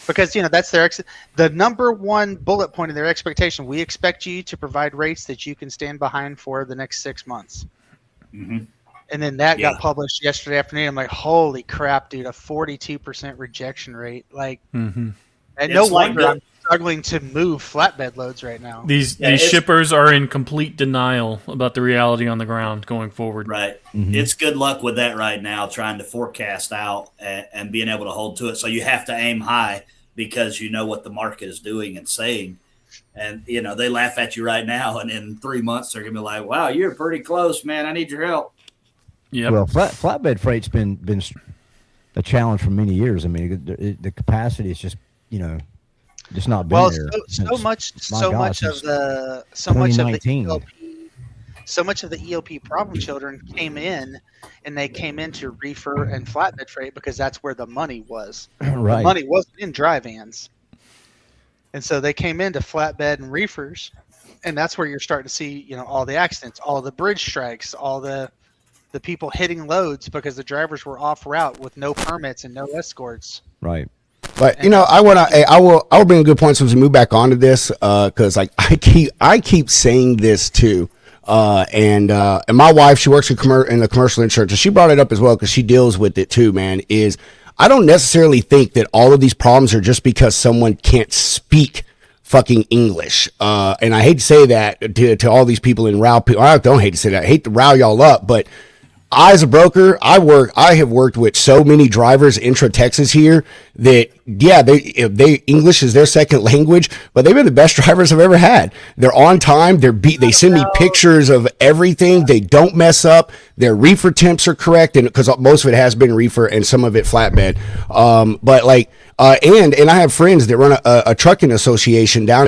Because, that's the number one bullet point of their expectation. We expect you to provide rates that you can stand behind for the next 6 months. Mm-hmm. And then that got published yesterday afternoon. I'm like, holy crap, dude, a 42% rejection rate. Like, and no wonder I'm struggling to move flatbed loads right now. These shippers are in complete denial about the reality on the ground going forward. Right. Mm-hmm. It's good luck with that right now, trying to forecast out and being able to hold to it. So you have to aim high because you know what the market is doing and saying. And, they laugh at you right now, and in 3 months they're going to be like, wow, you're pretty close, man. I need your help. Yeah. Well, flatbed freight's been a challenge for many years. I mean, the capacity is just just not been there. So much of the EOP problem children came in, and they came into reefer and flatbed freight because that's where the money was. Right. The money wasn't in dry vans, and so they came into flatbed and reefers, and that's where you're starting to see all the accidents, all the bridge strikes, all the people hitting loads because the drivers were off route with no permits and no escorts. Right. But I will bring a good point as we move back onto this because I keep saying this too, and my wife, she works in the commercial insurance, and she brought it up as well because she deals with it too. Man, is I don't necessarily think that all of these problems are just because someone can't speak fucking English. And I hate to say that to all these people in row. I don't hate to say that. I hate to rile y'all up, but I, as a broker, I have worked with so many drivers intra Texas here that they English is their second language, but they've been the best drivers I've ever had. They're on time. They send me pictures of everything. They don't mess up. Their reefer temps are correct, and because most of it has been reefer and some of it flatbed. But like. And I have friends that run a trucking association down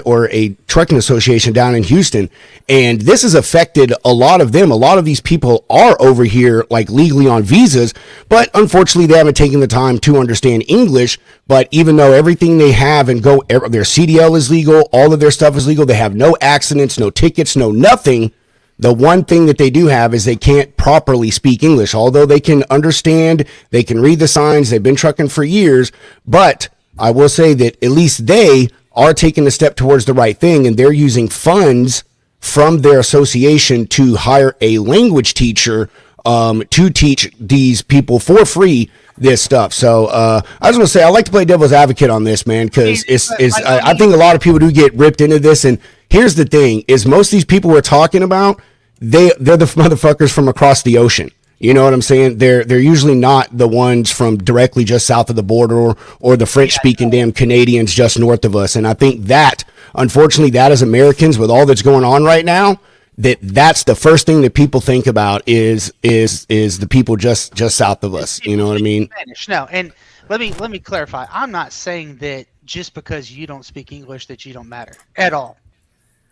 in Houston, and this has affected a lot of them. A lot of these people are over here like legally on visas, but unfortunately they haven't taken the time to understand English. But even though everything they have their CDL is legal, all of their stuff is legal, they have no accidents, no tickets, no nothing. The one thing that they do have is they can't properly speak English, although they can understand, they can read the signs, they've been trucking for years. But I will say that at least they are taking a step towards the right thing, and they're using funds from their association to hire a language teacher to teach these people for free this stuff. So I was going to say, I like to play devil's advocate on this, man, because I think a lot of people do get ripped into this. And here's the thing is most of these people we're talking about, they're the motherfuckers from across the ocean. You know what I'm saying? They're usually not the ones from directly just south of the border or the French speaking damn Canadians just north of us. And I think that, unfortunately, that as Americans with all that's going on right now, that's the first thing that people think about is the people just south of us. You know what I mean? Spanish. No, and let me clarify. I'm not saying that just because you don't speak English that you don't matter at all.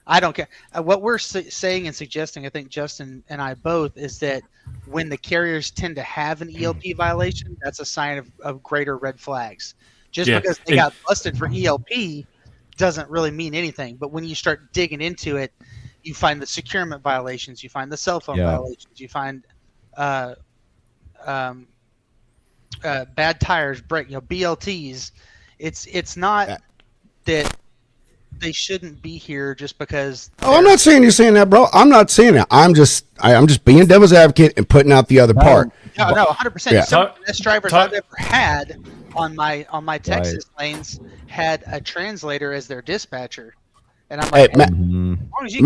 I don't care. What we're saying and suggesting, I think Justin and I both, is that when the carriers tend to have an ELP violation, that's a sign of greater red flags. Just because they got busted for ELP doesn't really mean anything. But when you start digging into it, you find the securement violations, you find the cell phone violations, you find bad tires, BLTs. It's not that they shouldn't be here just because. Oh, I'm not saying you're saying that, bro. I'm not saying that. I'm just being devil's advocate and putting out the other part. No, 100%. Yeah. Some of the best drivers I've ever had on my Texas lanes had a translator as their dispatcher. And I'm like, as long as you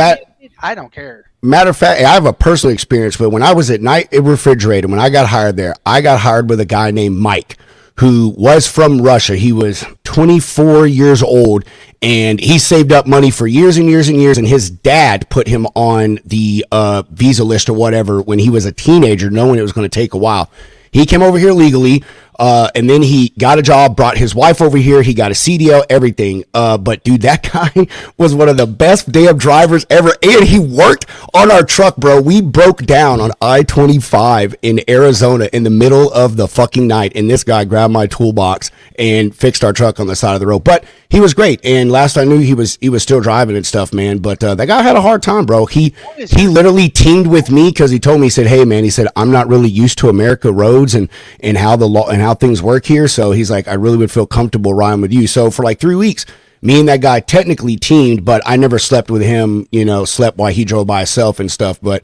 I don't care. Matter of fact, I have a personal experience, but when I was at Night Refrigerator, when I got hired there, I got hired with a guy named Mike, who was from Russia. He was 24 years old, And he saved up money for years and years and years. And his dad put him on the visa list or whatever when he was a teenager, knowing it was going to take a while. He came over here legally. And then he got a job, brought his wife over here. He got a CDL, everything. But dude, that guy was one of the best damn drivers ever. And he worked on our truck, bro. We broke down on I-25 in Arizona in the middle of the fucking night. And this guy grabbed my toolbox and fixed our truck on the side of the road. But he was great. And last I knew, he was still driving and stuff, man. But that guy had a hard time, bro. He literally teamed with me because he told me, he said, hey, man, he said, I'm not really used to America roads and how the law and how things work here. So he's like, I really would feel comfortable riding with you. So for like 3 weeks, me and that guy technically teamed, but I never slept with him, slept while he drove by himself and stuff. But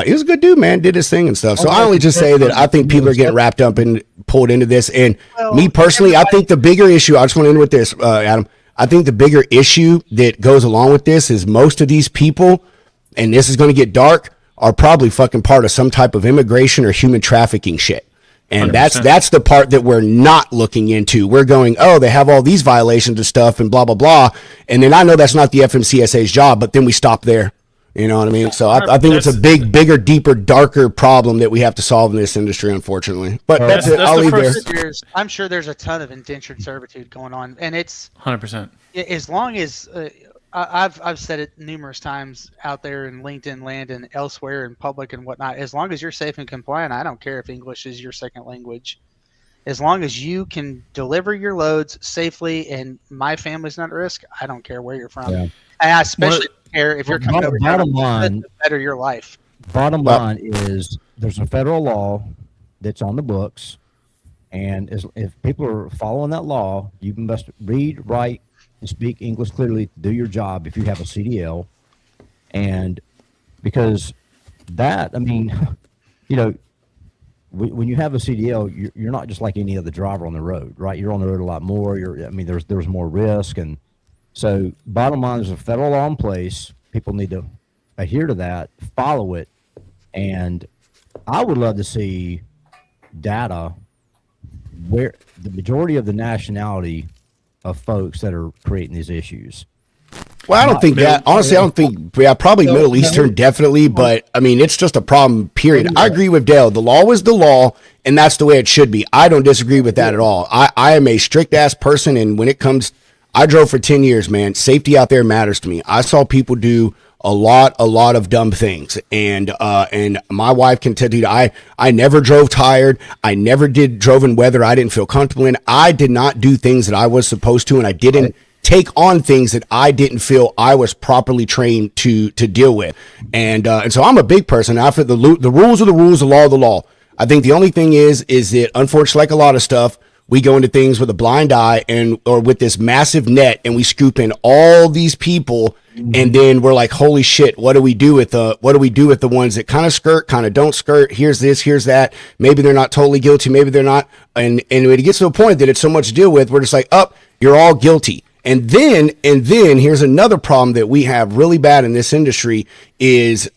he was a good dude, man, did his thing and stuff. So I only just say that I think people are getting wrapped up and pulled into this. And me personally, I think the bigger issue, I just want to end with this, Adam. I think the bigger issue that goes along with this is most of these people, and this is going to get dark, are probably fucking part of some type of immigration or human trafficking shit. And 100%. that's the part that we're not looking into. We're going, oh, they have all these violations and stuff and blah, blah, blah. And then I know that's not the FMCSA's job, but then we stop there. You know what I mean? So I think it's a bigger, deeper, darker problem that we have to solve in this industry, unfortunately. But that's it. I'll leave there. I'm sure there's a ton of indentured servitude going on. And it's 100%. As long as I've said it numerous times out there in LinkedIn land and elsewhere in public and whatnot. As long as you're safe and compliant, I don't care if English is your second language. As long as you can deliver your loads safely and my family's not at risk, I don't care where you're from. Yeah. And I especially don't care if you're coming over here to better your life. Bottom line is there's a federal law that's on the books, and if people are following that law, you must read, write, and speak English clearly to do your job if you have a CDL. And because that, I mean, when you have a CDL, you're not just like any other driver on the road, right? You're on the road a lot more. There's more risk. And so bottom line, there's a federal law in place. People need to adhere to that, follow it. And I would love to see data where the majority of the nationality of folks that are creating these issues. Well, I don't think that. Honestly, I don't think. Yeah, probably Middle Eastern, definitely. But I mean, it's just a problem. Period. I agree with Dale. The law is the law, and that's the way it should be. I don't disagree with that at all. I am a strict ass person, and when it comes, I drove for 10 years, man. Safety out there matters to me. I saw people do a lot of dumb things, and my wife can tell you, I never drove tired. I never drove in weather I didn't feel comfortable in. I did not do things that I was supposed to, and I didn't take on things that I didn't feel I was properly trained to deal with. And so I'm a big person. After the rules are the rules, the law are the law. I think the only thing is that unfortunately, like a lot of stuff, we go into things with a blind eye or with this massive net, and we scoop in all these people, and then we're like, holy shit, what do we do with the ones that kind of skirt, kind of don't skirt? Here's this, here's that. Maybe they're not totally guilty, maybe they're not. And when it gets to a point that it's so much to deal with, we're just like, you're all guilty. And then here's another problem that we have really bad in this industry is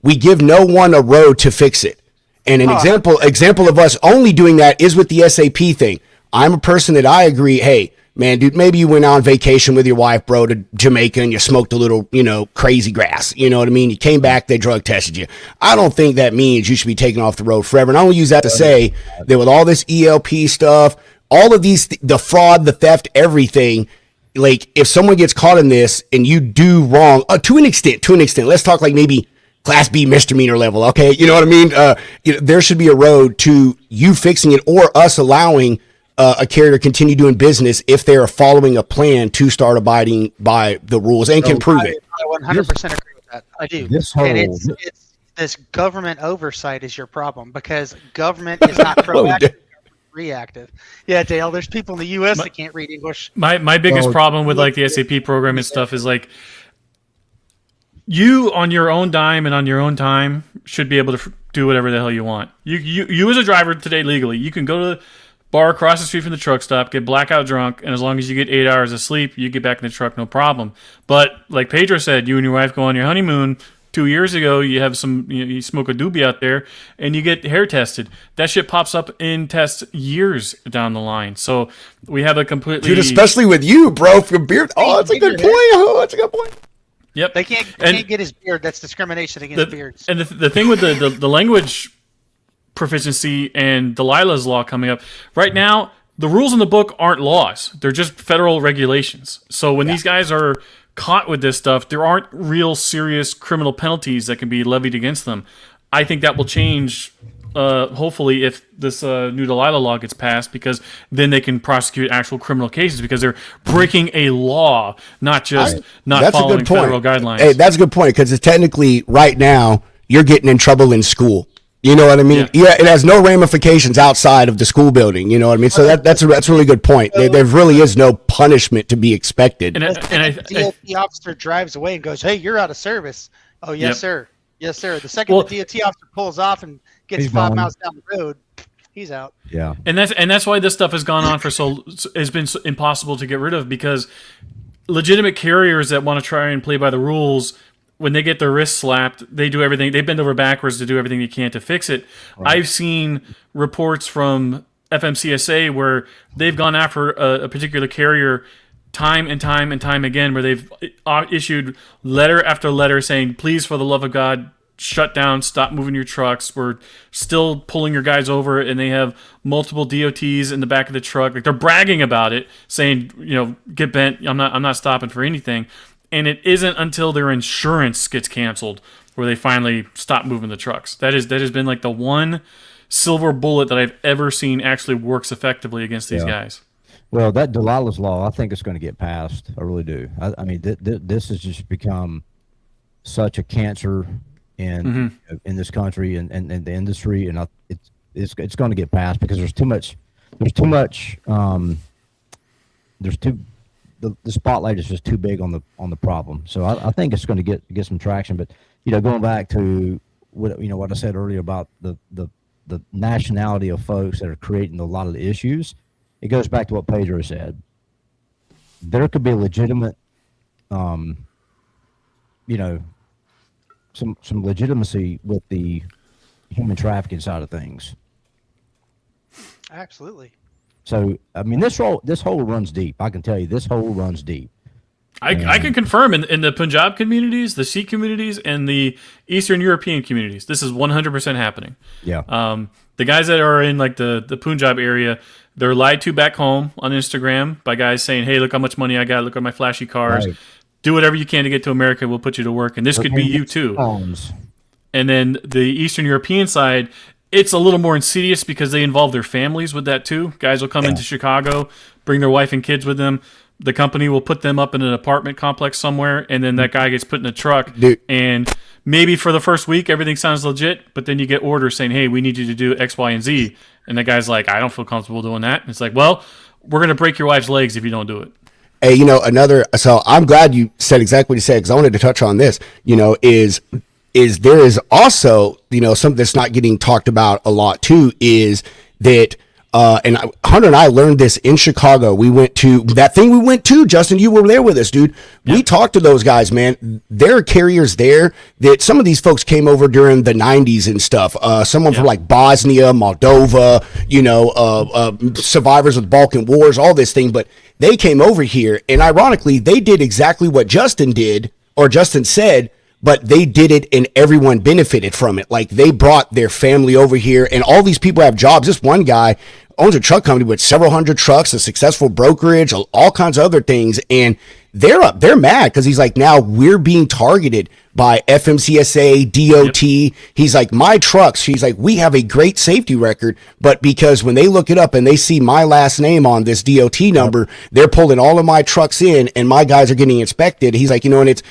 we give no one a road to fix it. And an example of us only doing that is with the SAP thing. I'm a person that I agree, hey, man, dude, maybe you went on vacation with your wife, bro, to Jamaica, and you smoked a little, crazy grass. You know what I mean? You came back, they drug tested you. I don't think that means you should be taken off the road forever. And I only use that to say that with all this ELP stuff, all of these, the fraud, the theft, everything, like if someone gets caught in this and you do wrong, to an extent, let's talk like maybe Class B misdemeanor level, okay? You know what I mean? There should be a road to you fixing it or us allowing a carrier to continue doing business if they are following a plan to start abiding by the rules and can prove it. I 100% agree with that. I do. It's this government oversight is your problem because government is not proactive. Reactive. Yeah, Dale, there's people in the U.S. that can't read English. My biggest problem with like the SAP program and stuff is like you on your own dime and on your own time should be able to do whatever the hell you want. You as a driver today legally, you can go to the bar across the street from the truck stop, get blackout drunk, and as long as you get 8 hours of sleep, you get back in the truck, no problem. But like Pedro said, you and your wife go on your honeymoon, 2 years ago, you have you smoke a doobie out there and you get hair tested. That shit pops up in tests years down the line. So we have a completely... Dude, especially with you, bro, for beard. Oh, that's a good point. Oh, that's a good point. Yep. They can't get his beard. That's discrimination against beards. And the thing with the language proficiency and Delilah's law coming up, right now, the rules in the book aren't laws. They're just federal regulations. So when these guys are caught with this stuff, there aren't real serious criminal penalties that can be levied against them. I think that will change, hopefully, if this new Delilah law gets passed, because then they can prosecute actual criminal cases because they're breaking a law, not just not following federal guidelines. Hey, that's a good point, because it's technically right now you're getting in trouble in school. You know what I mean? Yeah, it has no ramifications outside of the school building. You know what I mean? So that's a really good point. There really is no punishment to be expected. And the officer drives away and goes, "Hey, you're out of service." Oh, yes, sir. Yes, sir. The second the DOT officer pulls off and gets 5 miles down the road, he's out. Yeah. And that's why this stuff has gone on for has been so impossible to get rid of, because legitimate carriers that want to try and play by the rules, when they get their wrists slapped, they do everything. They bend over backwards to do everything they can to fix it. Right. I've seen reports from FMCSA where they've gone after a particular carrier time and time and time again, where they've issued letter after letter saying, please, for the love of God, shut down, stop moving your trucks. We're still pulling your guys over, and they have multiple DOTs in the back of the truck. Like, they're bragging about it, saying, get bent. I'm not stopping for anything. And it isn't until their insurance gets canceled where they finally stop moving the trucks. That has been like the one silver bullet that I've ever seen actually works effectively against these guys. Well, that Delilah's law, I think it's going to get passed. I really do. I mean, this has just become such a cancer in this country and the industry, and it's going to get passed because the spotlight is just too big on the problem. So I think it's going to get some traction. But going back to what I said earlier about the nationality of folks that are creating a lot of the issues, it goes back to what Pedro said. There could be legitimate, some legitimacy with the human trafficking side of things. Absolutely. So, I mean, this hole runs deep. I can tell you, this hole runs deep. I can confirm in the Punjab communities, the Sikh communities, and the Eastern European communities, this is 100% happening. Yeah. The guys that are in like the Punjab area, they're lied to back home on Instagram by guys saying, "Hey, look how much money I got. Look at my flashy cars. Right. Do whatever you can to get to America. We'll put you to work." And this could be you too. And then the Eastern European side, it's a little more insidious because they involve their families with that too. Guys will come into Chicago, bring their wife and kids with them. The company will put them up in an apartment complex somewhere, and then that guy gets put in a truck. Dude. And maybe for the first week, everything sounds legit, but then you get orders saying, "Hey, we need you to do X, Y, and Z." And the guy's like, "I don't feel comfortable doing that." And it's like, "Well, we're going to break your wife's legs if you don't do it." Hey, so I'm glad you said exactly what you said, because I wanted to touch on this, is there is also, something that's not getting talked about a lot too, is that, Hunter and I learned this in Chicago. We went to that thing we went to, Justin, you were there with us, dude. Yep. We talked to those guys, man. There are carriers there that some of these folks came over during the 90s and stuff. Someone from like Bosnia, Moldova, survivors of the Balkan Wars, all this thing, but they came over here, and ironically, they did exactly what Justin did, or Justin said, but they did it and everyone benefited from it. Like, they brought their family over here, and all these people have jobs. This one guy owns a truck company with several hundred trucks, a successful brokerage, all kinds of other things. And they're mad because he's like, now we're being targeted by FMCSA, DOT. Yep. He's like, my trucks, he's like, we have a great safety record, but because when they look it up and they see my last name on this DOT number, they're pulling all of my trucks in and my guys are getting inspected. He's like, and it's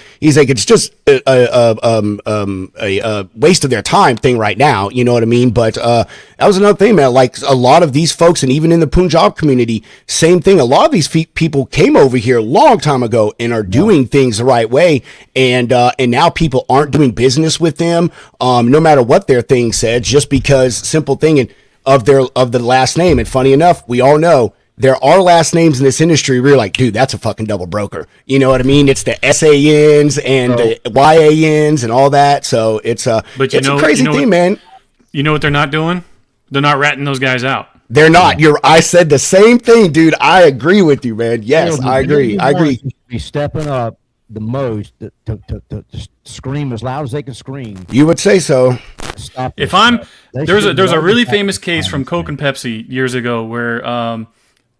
just a waste of their time thing right now. You know what I mean? But that was another thing, man. Like, a lot of these folks, and even in the Punjab community, same thing. A lot of these people came over here a long time ago and are doing things the right way, and now people aren't doing business with them, no matter what their thing said, just because simple thing of the last name. And funny enough, we all know there are last names in this industry where you're like, dude, that's a fucking double broker. You know what I mean? It's the SANs and the YANs and all that. So it's a crazy thing, man. You know what they're not doing? They're not ratting those guys out. They're not. I said the same thing, dude. I agree with you, man. Yes, I agree. I agree. Be stepping up the most to scream as loud as they can scream. You would say so. If I'm there's a really famous case from Coke and Pepsi years ago where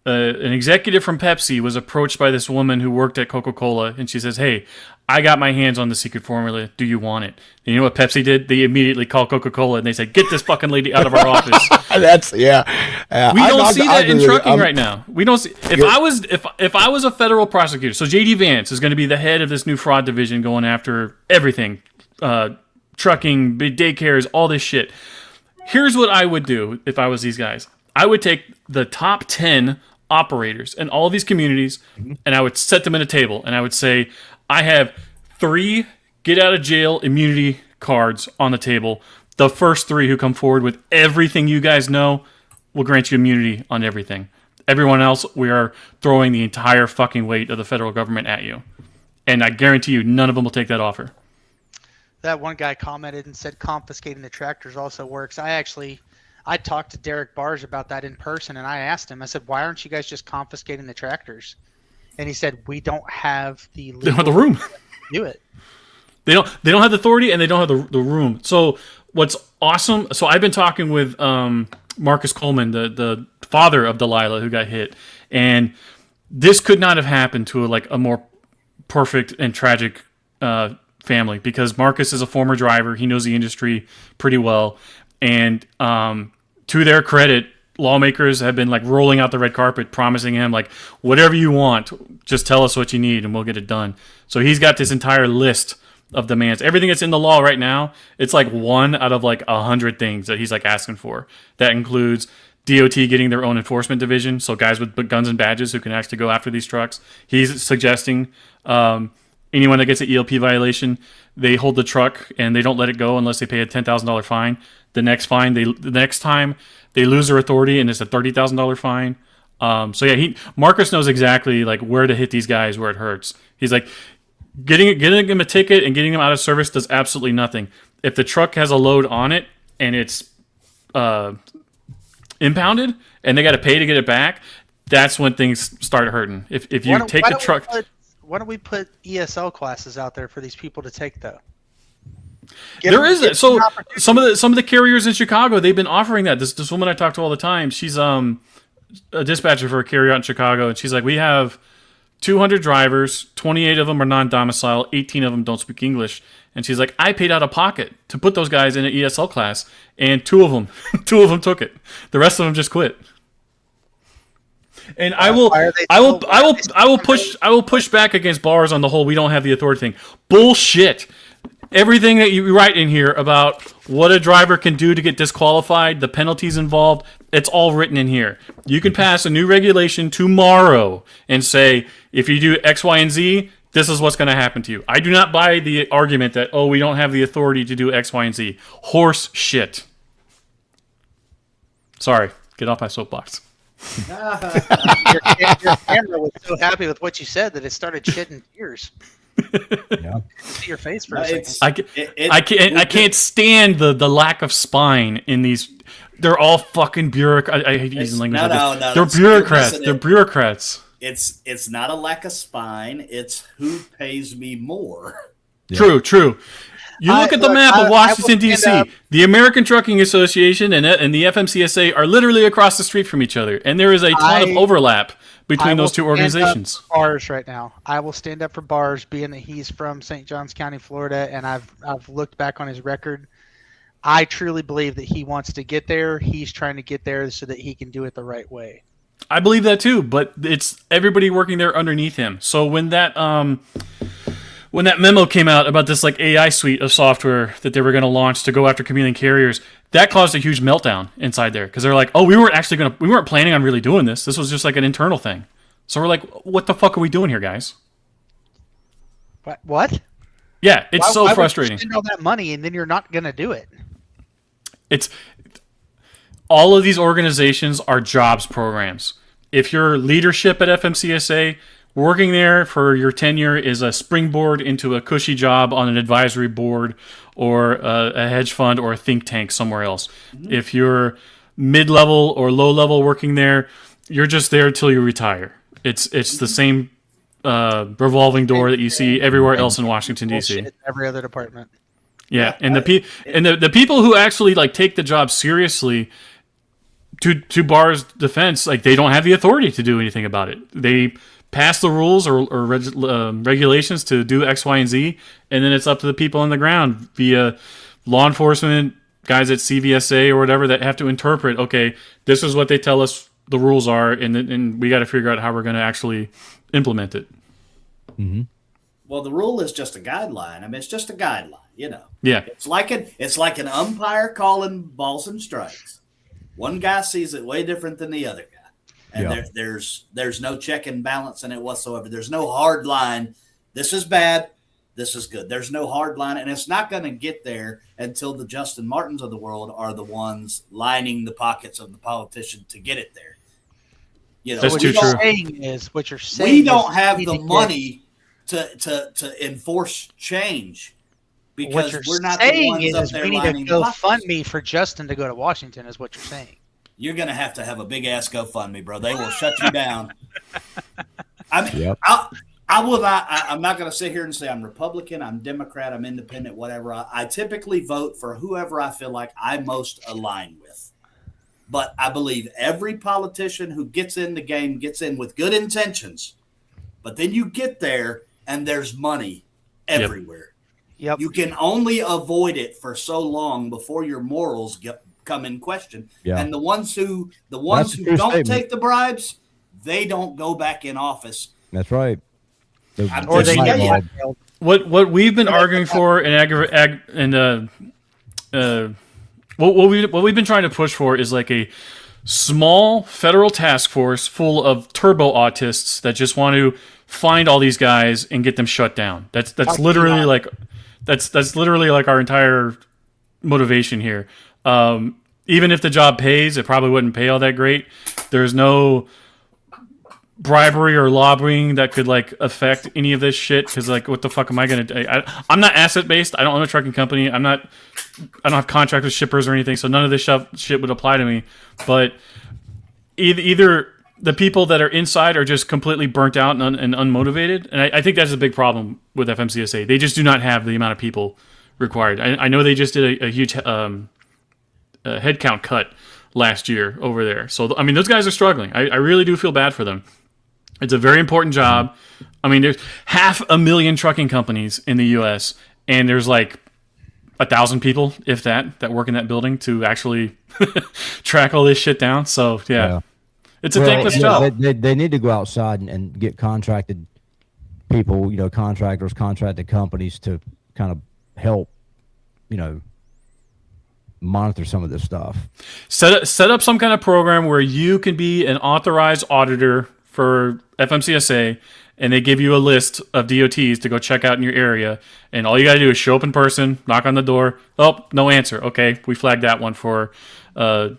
an executive from Pepsi was approached by this woman who worked at Coca-Cola, and she says, "Hey, I got my hands on the secret formula. Do you want it?" And you know what Pepsi did? They immediately called Coca-Cola and they said, "Get this fucking lady out of our office." We don't see that in trucking right now. We don't see. If I was a federal prosecutor, so JD Vance is going to be the head of this new fraud division going after everything, trucking, big daycares, all this shit. Here's what I would do if I was these guys. I would take the top 10 operators in all of these communities, and I would set them at a table, and I would say, I have 3 get out of jail immunity cards on the table. The first 3 who come forward with everything you guys know will grant you immunity on everything. Everyone else, we are throwing the entire fucking weight of the federal government at you. And I guarantee you, none of them will take that offer. That one guy commented and said confiscating the tractors also works. I talked to Derek Bars about that in person, and I asked him, I said, why aren't you guys just confiscating the tractors? And he said, we don't have the they don't have the room to do it. They don't have the authority, and they don't have the room. So what's awesome, so I've been talking with Marcus Coleman, the father of Delilah, who got hit, and this could not have happened to a more perfect and tragic family, because Marcus is a former driver. He knows the industry pretty well, and to their credit, lawmakers have been rolling out the red carpet, promising him whatever you want, just tell us what you need and we'll get it done. So he's got this entire list of demands. Everything that's in the law right now, it's 1 out of 100 things that he's asking for. That includes DOT getting their own enforcement division, so guys with guns and badges who can actually go after these trucks. He's suggesting anyone that gets an ELP violation, they hold the truck and they don't let it go unless they pay a $10,000 fine. The next time they lose their authority, and it's a $30,000 fine. So yeah, Marcus knows exactly where to hit these guys where it hurts. He's getting them a ticket and getting them out of service does absolutely nothing. If the truck has a load on it and it's impounded and they got to pay to get it back, that's when things start hurting. If you take the truck, why don't we put ESL classes out there for these people to take though? There is so some of the carriers in Chicago, they've been offering that. This woman I talk to all the time, she's a dispatcher for a carrier out in Chicago, and she's like, we have 200 drivers, 28 of them are non-domicile, 18 of them don't speak English, and she's like, I paid out of pocket to put those guys in an ESL class, and two of them took it. The rest of them just quit. And I will push back against bars on the whole we don't have the authority thing. Bullshit. Everything that you write in here about what a driver can do to get disqualified, the penalties involved, it's all written in here. You can pass a new regulation tomorrow and say, if you do X, Y, and Z, this is what's going to happen to you. I do not buy the argument that, we don't have the authority to do X, Y, and Z. Horse shit. See get off my soapbox. Your camera was so happy with what you said that it started shedding tears. Yeah. See your face for a second. I can't stand the lack of spine in these. They're all fucking bureaucrats. I hate using language like this. No, they're bureaucrats. They're bureaucrats. It's not a lack of spine. It's who pays me more. Yeah. True. You look at the map of Washington, D.C. The American Trucking Association and the FMCSA are literally across the street from each other, and there is a ton of overlap between those two organizations. Bars right now. I will stand up for Bars, being that he's from St. Johns County, Florida, and I've looked back on his record. I truly believe that he wants to get there. He's trying to get there so that he can do it the right way. I believe that too, but it's everybody working there underneath him. So when that memo came out about this AI suite of software that they were going to launch to go after chameleon carriers, that caused a huge meltdown inside there, because they're like, we weren't planning on really doing this. This was just an internal thing. So we're like, what the fuck are we doing here, guys? What? Yeah, it's so frustrating. Why would you spend all that money and then you're not going to do it? It's all of these organizations are jobs programs. if your leadership at FMCSA, working there for your tenure is a springboard into a cushy job on an advisory board or a hedge fund or a think tank somewhere else. If you're mid-level or low-level working there, you're just there until you retire. It's the same revolving door that you see everywhere else in Washington, D.C. Every other department. Yeah, and the people who actually like take the job seriously, to Barr's defense, like they don't have the authority to do anything about it. They pass the rules or regulations to do X, Y, and Z, and then it's up to the people on the ground via law enforcement, guys at CVSA or whatever that have to interpret. Okay, this is what they tell us the rules are, and we got to figure out how we're going to actually implement it. Mm-hmm. Well, the rule is just a guideline. I mean, it's just a guideline, you know. Yeah. It's like an umpire calling balls and strikes. One guy sees it way different than the other guy. And there's no check and balance in it whatsoever. There's no hard line. This is bad. This is good. There's no hard line, and it's not going to get there until the Justin Martins of the world are the ones lining the pockets of the politician to get it there. You know, That's what too you're true. saying is what you're saying. We don't is have we the need to money to enforce change what because you're we're not the saying ones up is there we need lining to the pockets. GoFundMe for Justin to go to Washington. Is what you're saying. You're going to have a big ass GoFundMe, bro. They will shut you down. I mean, Yep. I will not. I'm not going to sit here and say I'm Republican, I'm Democrat, I'm independent, whatever. I typically vote for whoever I feel like I most align with. But I believe every politician who gets in the game gets in with good intentions. But then you get there and there's money everywhere. Yep. You can only avoid it for so long before your morals come in question. Yeah. And the ones who a don't true statement. take the bribes, they don't go back in office. That's right. Or they Yeah, get yeah. blackmailed. What we've been arguing for what we've been trying to push for is like a small federal task force full of turbo autists that just want to find all these guys and get them shut down. That's literally like our entire motivation here. Even if the job pays, it probably wouldn't pay all that great. There's no bribery or lobbying that could like affect any of this shit because like what the fuck am I gonna do? I'm not asset based. I don't own a trucking company. I don't have contract with shippers or anything, so none of this shit would apply to me. But either the people that are inside are just completely burnt out and unmotivated, and I think that's a big problem with FMCSA. They just do not have the amount of people required. I know they just did a huge headcount cut last year over there, so I mean those guys are struggling. I really do feel bad for them. It's a very important job. I mean, there's 500,000 trucking companies in the U.S., and there's like 1,000 people, if that work in that building to actually track all this shit down. So, yeah. It's a thankless job. They need to go outside and get contracted people, contractors, contracted companies to kind of help, monitor some of this stuff. Set up some kind of program where you can be an authorized auditor for FMCSA, and they give you a list of DOTs to go check out in your area, and all you got to do is show up in person, knock on the door. Oh, no answer. Okay, we flagged that one for a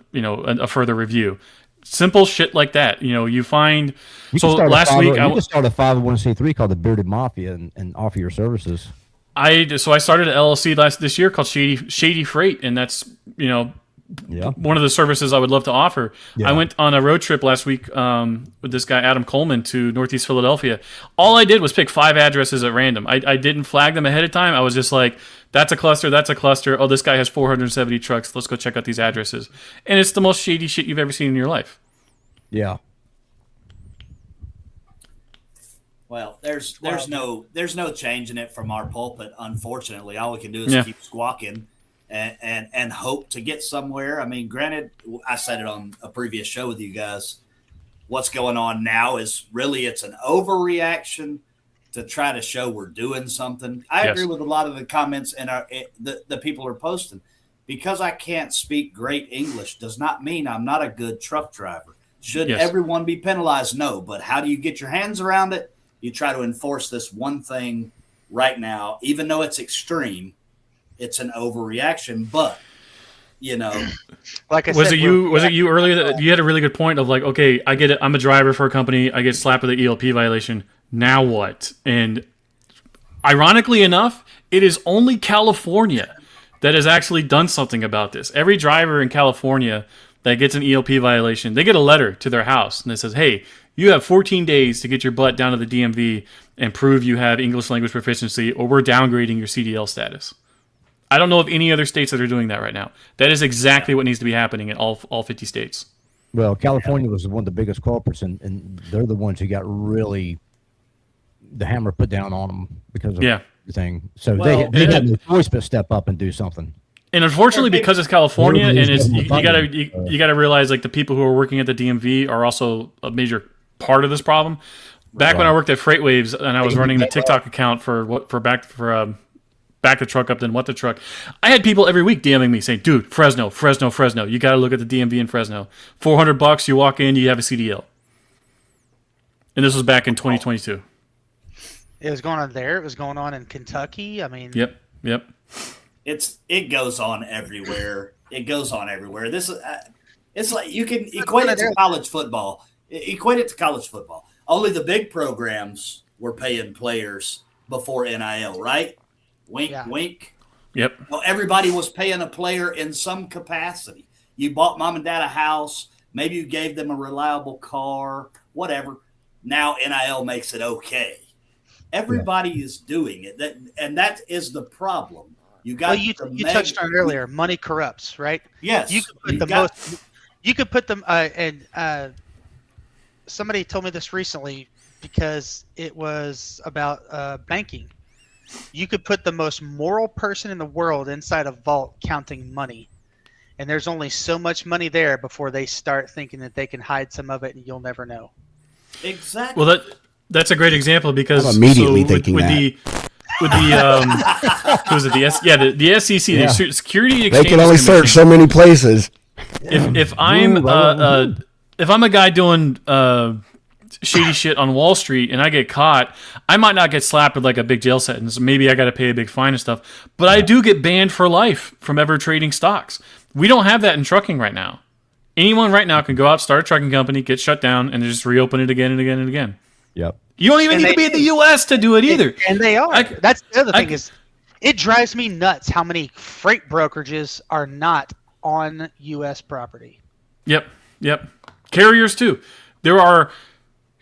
further review. Simple shit like that. You find. So last week, you can start a 501c3 called the Bearded Mafia and offer your services. I started an LLC this year called Shady Freight, and that's one of the services I would love to offer. Yeah. I went on a road trip last week with this guy Adam Coleman to Northeast Philadelphia. All I did was pick 5 addresses at random. I didn't flag them ahead of time. I was just like, that's a cluster, that's a cluster. Oh, this guy has 470 trucks. Let's go check out these addresses. And it's the most shady shit you've ever seen in your life. Yeah. Well, there's no changing it from our pulpit. Unfortunately, all we can do is keep squawking and hope to get somewhere. I mean, granted, I said it on a previous show with you guys. What's going on now is really it's an overreaction to try to show we're doing something. I agree with a lot of the comments and the people are posting. Because I can't speak great English does not mean I'm not a good truck driver. Should everyone be penalized? No. But how do you get your hands around it? You try to enforce this one thing right now, even though it's extreme. It's an overreaction, but Like I Was said, it you? Was it you earlier that you had a really good point of like, okay, I get it. I'm a driver for a company. I get slapped with an ELP violation. Now what? And ironically enough, it is only California that has actually done something about this. Every driver in California that gets an ELP violation, they get a letter to their house and it says, hey, you have 14 days to get your butt down to the DMV and prove you have English language proficiency, or we're downgrading your CDL status. I don't know of any other states that are doing that right now. That is exactly what needs to be happening in all 50 states. Well, California was one of the biggest culprits, and they're the ones who got really the hammer put down on them because of everything. So they had no choice but step up and do something. And unfortunately, because it's California, and it's you gotta realize like the people who are working at the DMV are also a major part of this problem. Back when I worked at FreightWaves and I was running the TikTok account for Back the Truck Up, then What the Truck, I had people every week DMing me saying, dude, Fresno. You got to look at the DMV in Fresno. $400, you walk in, you have a CDL. And this was back in 2022. It was going on there. It was going on in Kentucky. I mean, Yep. It goes on everywhere. This is it's like you can equate it to college football. Only the big programs were paying players before NIL, right? Wink, wink. Yep. Well, everybody was paying a player in some capacity. You bought mom and dad a house. Maybe you gave them a reliable car, whatever. Now NIL makes it okay. Everybody is doing it. That is the problem. You touched on it earlier. Money corrupts, right? Yes. You could put them and somebody told me this recently because it was about banking. You could put the most moral person in the world inside a vault counting money, and there's only so much money there before they start thinking that they can hide some of it, and you'll never know. Exactly. Well, that's a great example because I'm immediately thinking with that. the SEC, the Security Exchange. They can only search so many places. If I'm a guy doing shady shit on Wall Street and I get caught, I might not get slapped with like a big jail sentence. Maybe I got to pay a big fine and stuff, but I do get banned for life from ever trading stocks. We don't have that in trucking right now. Anyone right now can go out, start a trucking company, get shut down, and just reopen it again and again and again. Yep. You don't even need to be in the U.S. to do it either. And they are. That's the other thing is, it drives me nuts how many freight brokerages are not on U.S. property. Yep. Carriers too. There are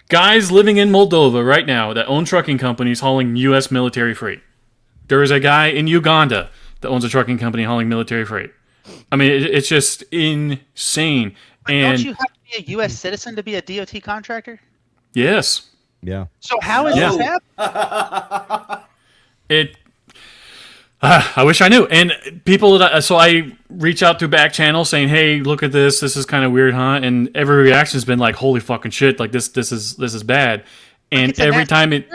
guys living in Moldova right now that own trucking companies hauling U.S. military freight. There is a guy in Uganda that owns a trucking company hauling military freight. I mean, it's just insane. But don't you have to be a U.S. citizen to be a DOT contractor? Yes. Yeah. So how is this happening? I wish I knew. And people, so I reach out through back channel saying, "Hey, look at this. This is kind of weird, huh?" And every reaction has been like, "Holy fucking shit! Like this is bad." And every time it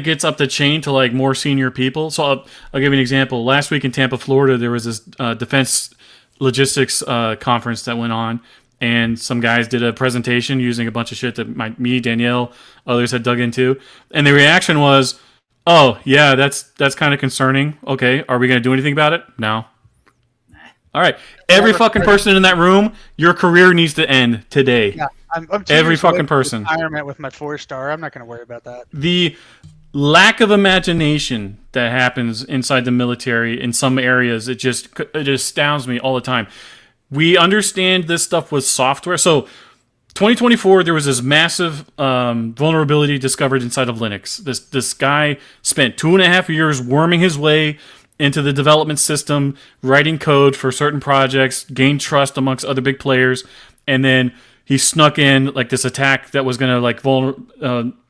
gets up the chain to like more senior people. So I'll give you an example. Last week in Tampa, Florida, there was this defense logistics conference that went on. And some guys did a presentation using a bunch of shit that me, Danielle, others had dug into. And the reaction was, "Oh, yeah, that's kind of concerning. Okay, are we going to do anything about it? No." All right. Every fucking person in that room, your career needs to end today. Yeah, I'm every fucking person. Retirement with my 4-star. I'm not going to worry about that. The lack of imagination that happens inside the military in some areas, it astounds me all the time. We understand this stuff with software. So 2024, there was this massive vulnerability discovered inside of Linux. This guy spent 2.5 years worming his way into the development system, writing code for certain projects, gained trust amongst other big players, and then he snuck in like this attack that was going to like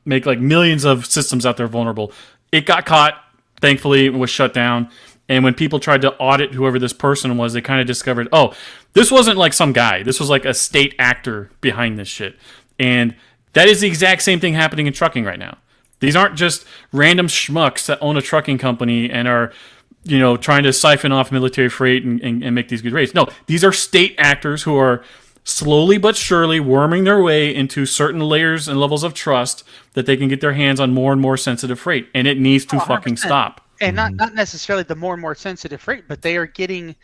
make like millions of systems out there vulnerable. It got caught. Thankfully, it was shut down. And when people tried to audit whoever this person was, they kind of discovered, oh, this wasn't like some guy. This was like a state actor behind this shit. And that is the exact same thing happening in trucking right now. These aren't just random schmucks that own a trucking company and are, trying to siphon off military freight and make these good rates. No, these are state actors who are slowly but surely worming their way into certain layers and levels of trust that they can get their hands on more and more sensitive freight. And it needs to fucking stop. and not necessarily the more and more sensitive freight, but they are getting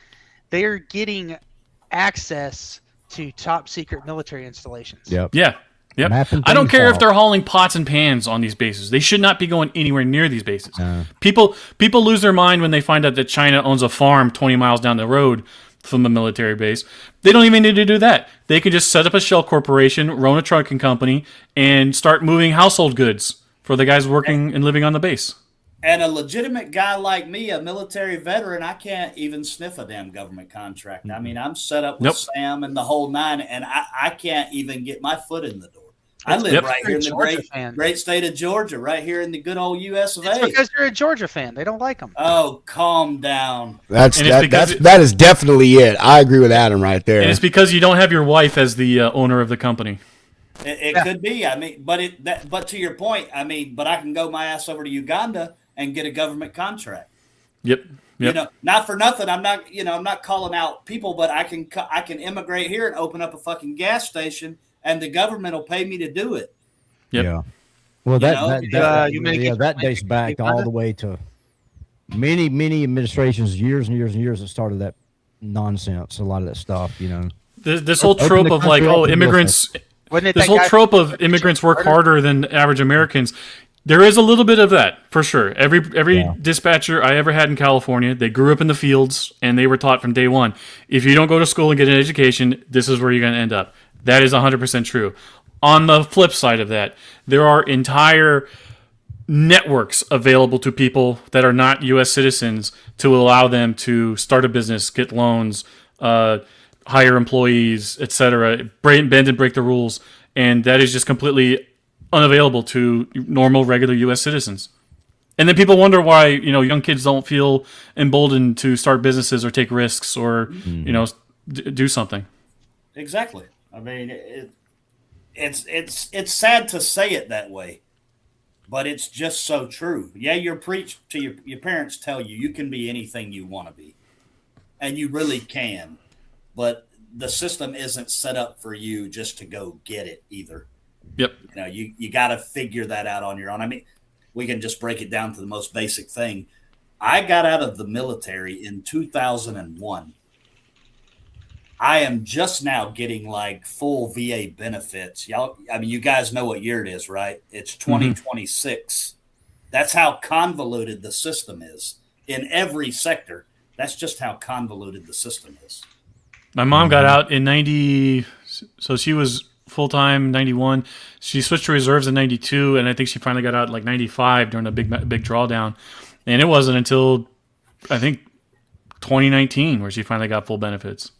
access to top secret military installations. Yep. Yeah. Yep. I don't care if they're hauling pots and pans on these bases. They should not be going anywhere near these bases. People lose their mind when they find out that China owns a farm 20 miles down the road from a military base. They don't even need to do that. They can just set up a shell corporation, run a trucking company, and start moving household goods for the guys working and living on the base. And a legitimate guy like me, a military veteran, I can't even sniff a damn government contract. I mean, I'm set up with Sam and the whole nine, and I can't even get my foot in the door. I live right here in the great state of Georgia, right here in the good old U.S. of A. It's because you're a Georgia fan. They don't like them. Oh, calm down. That is definitely it. I agree with Adam right there. And it's because you don't have your wife as the owner of the company. It could be. I mean, but to your point, I mean, but I can go my ass over to Uganda and get a government contract. Yep. You know, not for nothing. I'm not calling out people, but I can immigrate here and open up a fucking gas station, and the government will pay me to do it. Yep. Yeah. Well, that dates back all the way to many administrations, years and years and years that started that nonsense. A lot of that stuff, you know. This whole trope of like, immigrants. This whole trope of immigrants work harder than average Americans. There is a little bit of that, for sure. Every dispatcher I ever had in California, they grew up in the fields, and they were taught from day one, if you don't go to school and get an education, this is where you're going to end up. That is 100% true. On the flip side of that, there are entire networks available to people that are not U.S. citizens to allow them to start a business, get loans, hire employees, etc., bend and break the rules, and that is just completely unavailable to normal, regular U.S. citizens. And then people wonder why, young kids don't feel emboldened to start businesses or take risks or, do something. Exactly. I mean, it's sad to say it that way, but it's just so true. Yeah, you're preached to your parents tell you can be anything you want to be, and you really can, but the system isn't set up for you just to go get it either. Yep. You got to figure that out on your own. I mean, we can just break it down to the most basic thing. I got out of the military in 2001. I am just now getting like full VA benefits. You guys know what year it is, right? It's 2026. That's how convoluted the system is in every sector. That's just how convoluted the system is. My mom got out in 90, so she was full-time 91. She switched to reserves in 92, and I think she finally got out like 95 during a big drawdown. And it wasn't until, I think, 2019 where she finally got full benefits.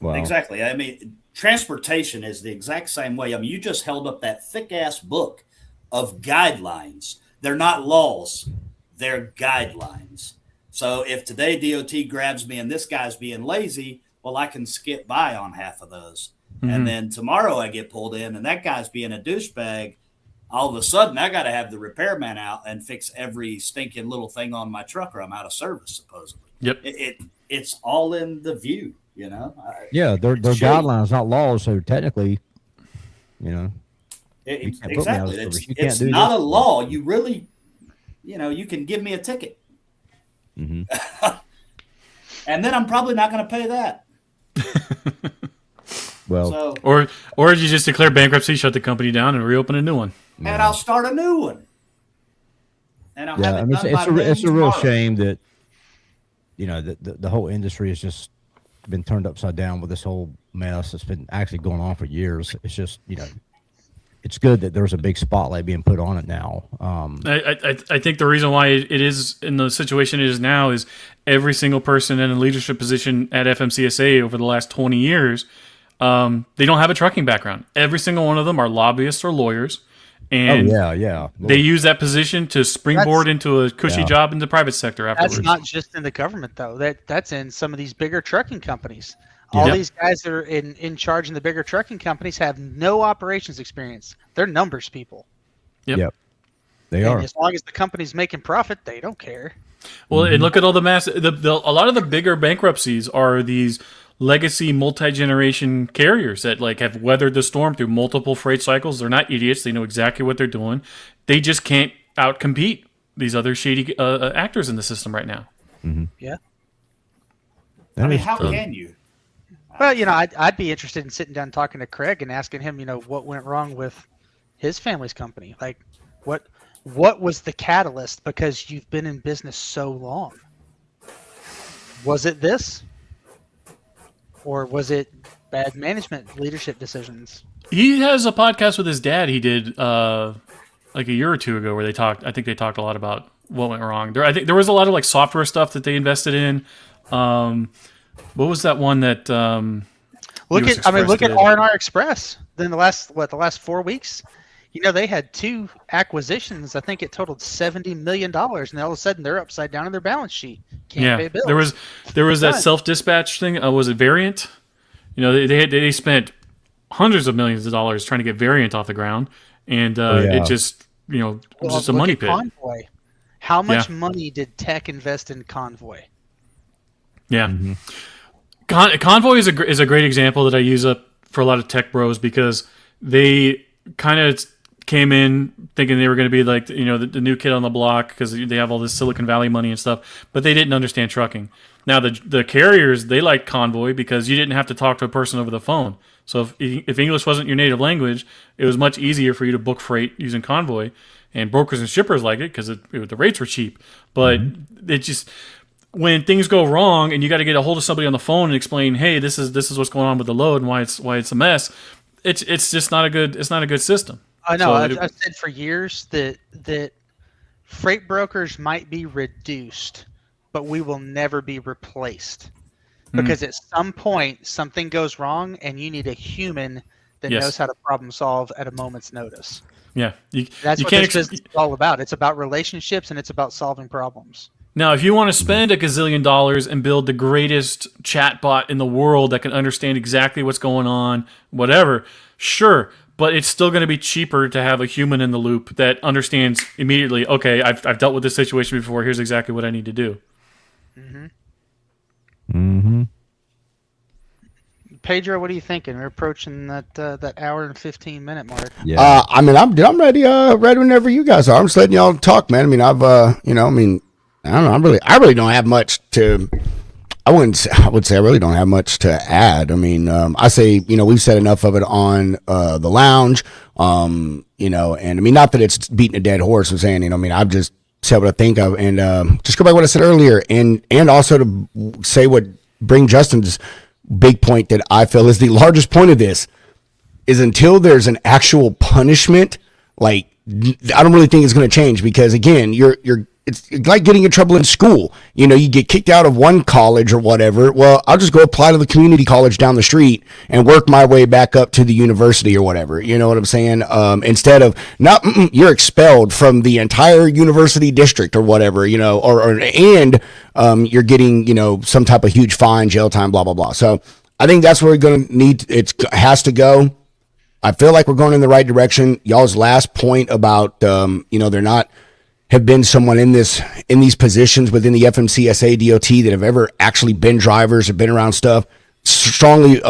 Wow. Exactly. I mean, transportation is the exact same way. I mean, you just held up that thick-ass book of guidelines. They're not laws. They're guidelines. So if today DOT grabs me and this guy's being lazy, well, I can skip by on half of those. And then tomorrow I get pulled in and that guy's being a douchebag. All of a sudden, I got to have the repairman out and fix every stinking little thing on my truck or I'm out of service, supposedly. Yep. It's all in the view, Yeah, they're guidelines, not laws. So technically, exactly. It's not a law. You really, you can give me a ticket. And then I'm probably not going to pay that. Well, or you just declare bankruptcy, shut the company down, and reopen a new one. And I'll start a new one. And I'll have it done it's a real shame that the whole industry has just been turned upside down with this whole mess that's been actually going on for years. It's just it's good that there's a big spotlight being put on it now. I think the reason why it is in the situation it is now is every single person in a leadership position at FMCSA over the last 20 years. They don't have a trucking background. Every single one of them are lobbyists or lawyers. And they use that position to springboard into a cushy job in the private sector afterwards. That's not just in the government, though. That's in some of these bigger trucking companies. All these guys that are in charge in the bigger trucking companies have no operations experience. They're numbers people. Yep. They are. As long as the company's making profit, they don't care. Well, and look at all the a lot of the bigger bankruptcies are these legacy multi-generation carriers that have weathered the storm through multiple freight cycles. They're not idiots. They know exactly what they're doing. They just can't outcompete these other shady actors in the system right now. Yeah. I mean, how can you? Well, I'd be interested in sitting down talking to Craig and asking him, what went wrong with his family's company. Like, what was the catalyst? Because you've been in business so long. Was it this? Or was it bad management, leadership decisions? He has a podcast with his dad he did like a year or two ago where they talked. I think they talked a lot about what went wrong. I think there was a lot of like software stuff that they invested in. What was that one that? Look at R&R Express. Then the last 4 weeks, they had 2 acquisitions. I think it totaled $70 million, and all of a sudden they're upside down in their balance sheet. Can't pay bills. There was that self-dispatch thing. Was it Variant? They spent hundreds of millions of dollars trying to get Variant off the ground, and it just just a money pit. Convoy. How much money did tech invest in Convoy? Yeah, Convoy is a great example that I use up for a lot of tech bros because they kind of came in thinking they were going to be like the new kid on the block because they have all this Silicon Valley money and stuff, but they didn't understand trucking. Now the carriers, they liked Convoy because you didn't have to talk to a person over the phone. So if English wasn't your native language, it was much easier for you to book freight using Convoy, and brokers and shippers liked it because the rates were cheap. But it just, when things go wrong and you got to get a hold of somebody on the phone and explain, hey, this is what's going on with the load and why it's a mess. It's just not a good system. I know. I've said for years that freight brokers might be reduced, but we will never be replaced because at some point something goes wrong and you need a human that knows how to problem solve at a moment's notice. Yeah, that's what this business is all about. It's about relationships and it's about solving problems. Now, if you want to spend $1 gazillion and build the greatest chatbot in the world that can understand exactly what's going on, whatever, sure. But it's still going to be cheaper to have a human in the loop that understands immediately, okay, I've dealt with this situation before. Here's exactly what I need to do. Pedro, what are you thinking? We're approaching that hour and 15-minute mark. Yeah. I'm ready. Ready whenever you guys are. I'm just letting y'all talk, man. I mean, I don't know. I really don't have much to. I would say I really don't have much to add. I mean, I say, we've said enough of it on the lounge, and I mean, not that it's beating a dead horse. I'm saying, I've just said what I think of, and just go back to what I said earlier, and also to say bring Justin's big point that I feel is the largest point of this is until there's an actual punishment, like I don't really think it's going to change because again, it's like getting in trouble in school. You get kicked out of one college or whatever. Well, I'll just go apply to the community college down the street and work my way back up to the university or whatever. You know what I'm saying? Instead of you're expelled from the entire university district or whatever, and you're getting, some type of huge fine, jail time, blah, blah, blah. So I think that's where we're going to need. It has to go. I feel like we're going in the right direction. Y'all's last point about, they're not, have been someone in these positions within the FMCSA DOT that have ever actually been drivers or been around stuff. Strongly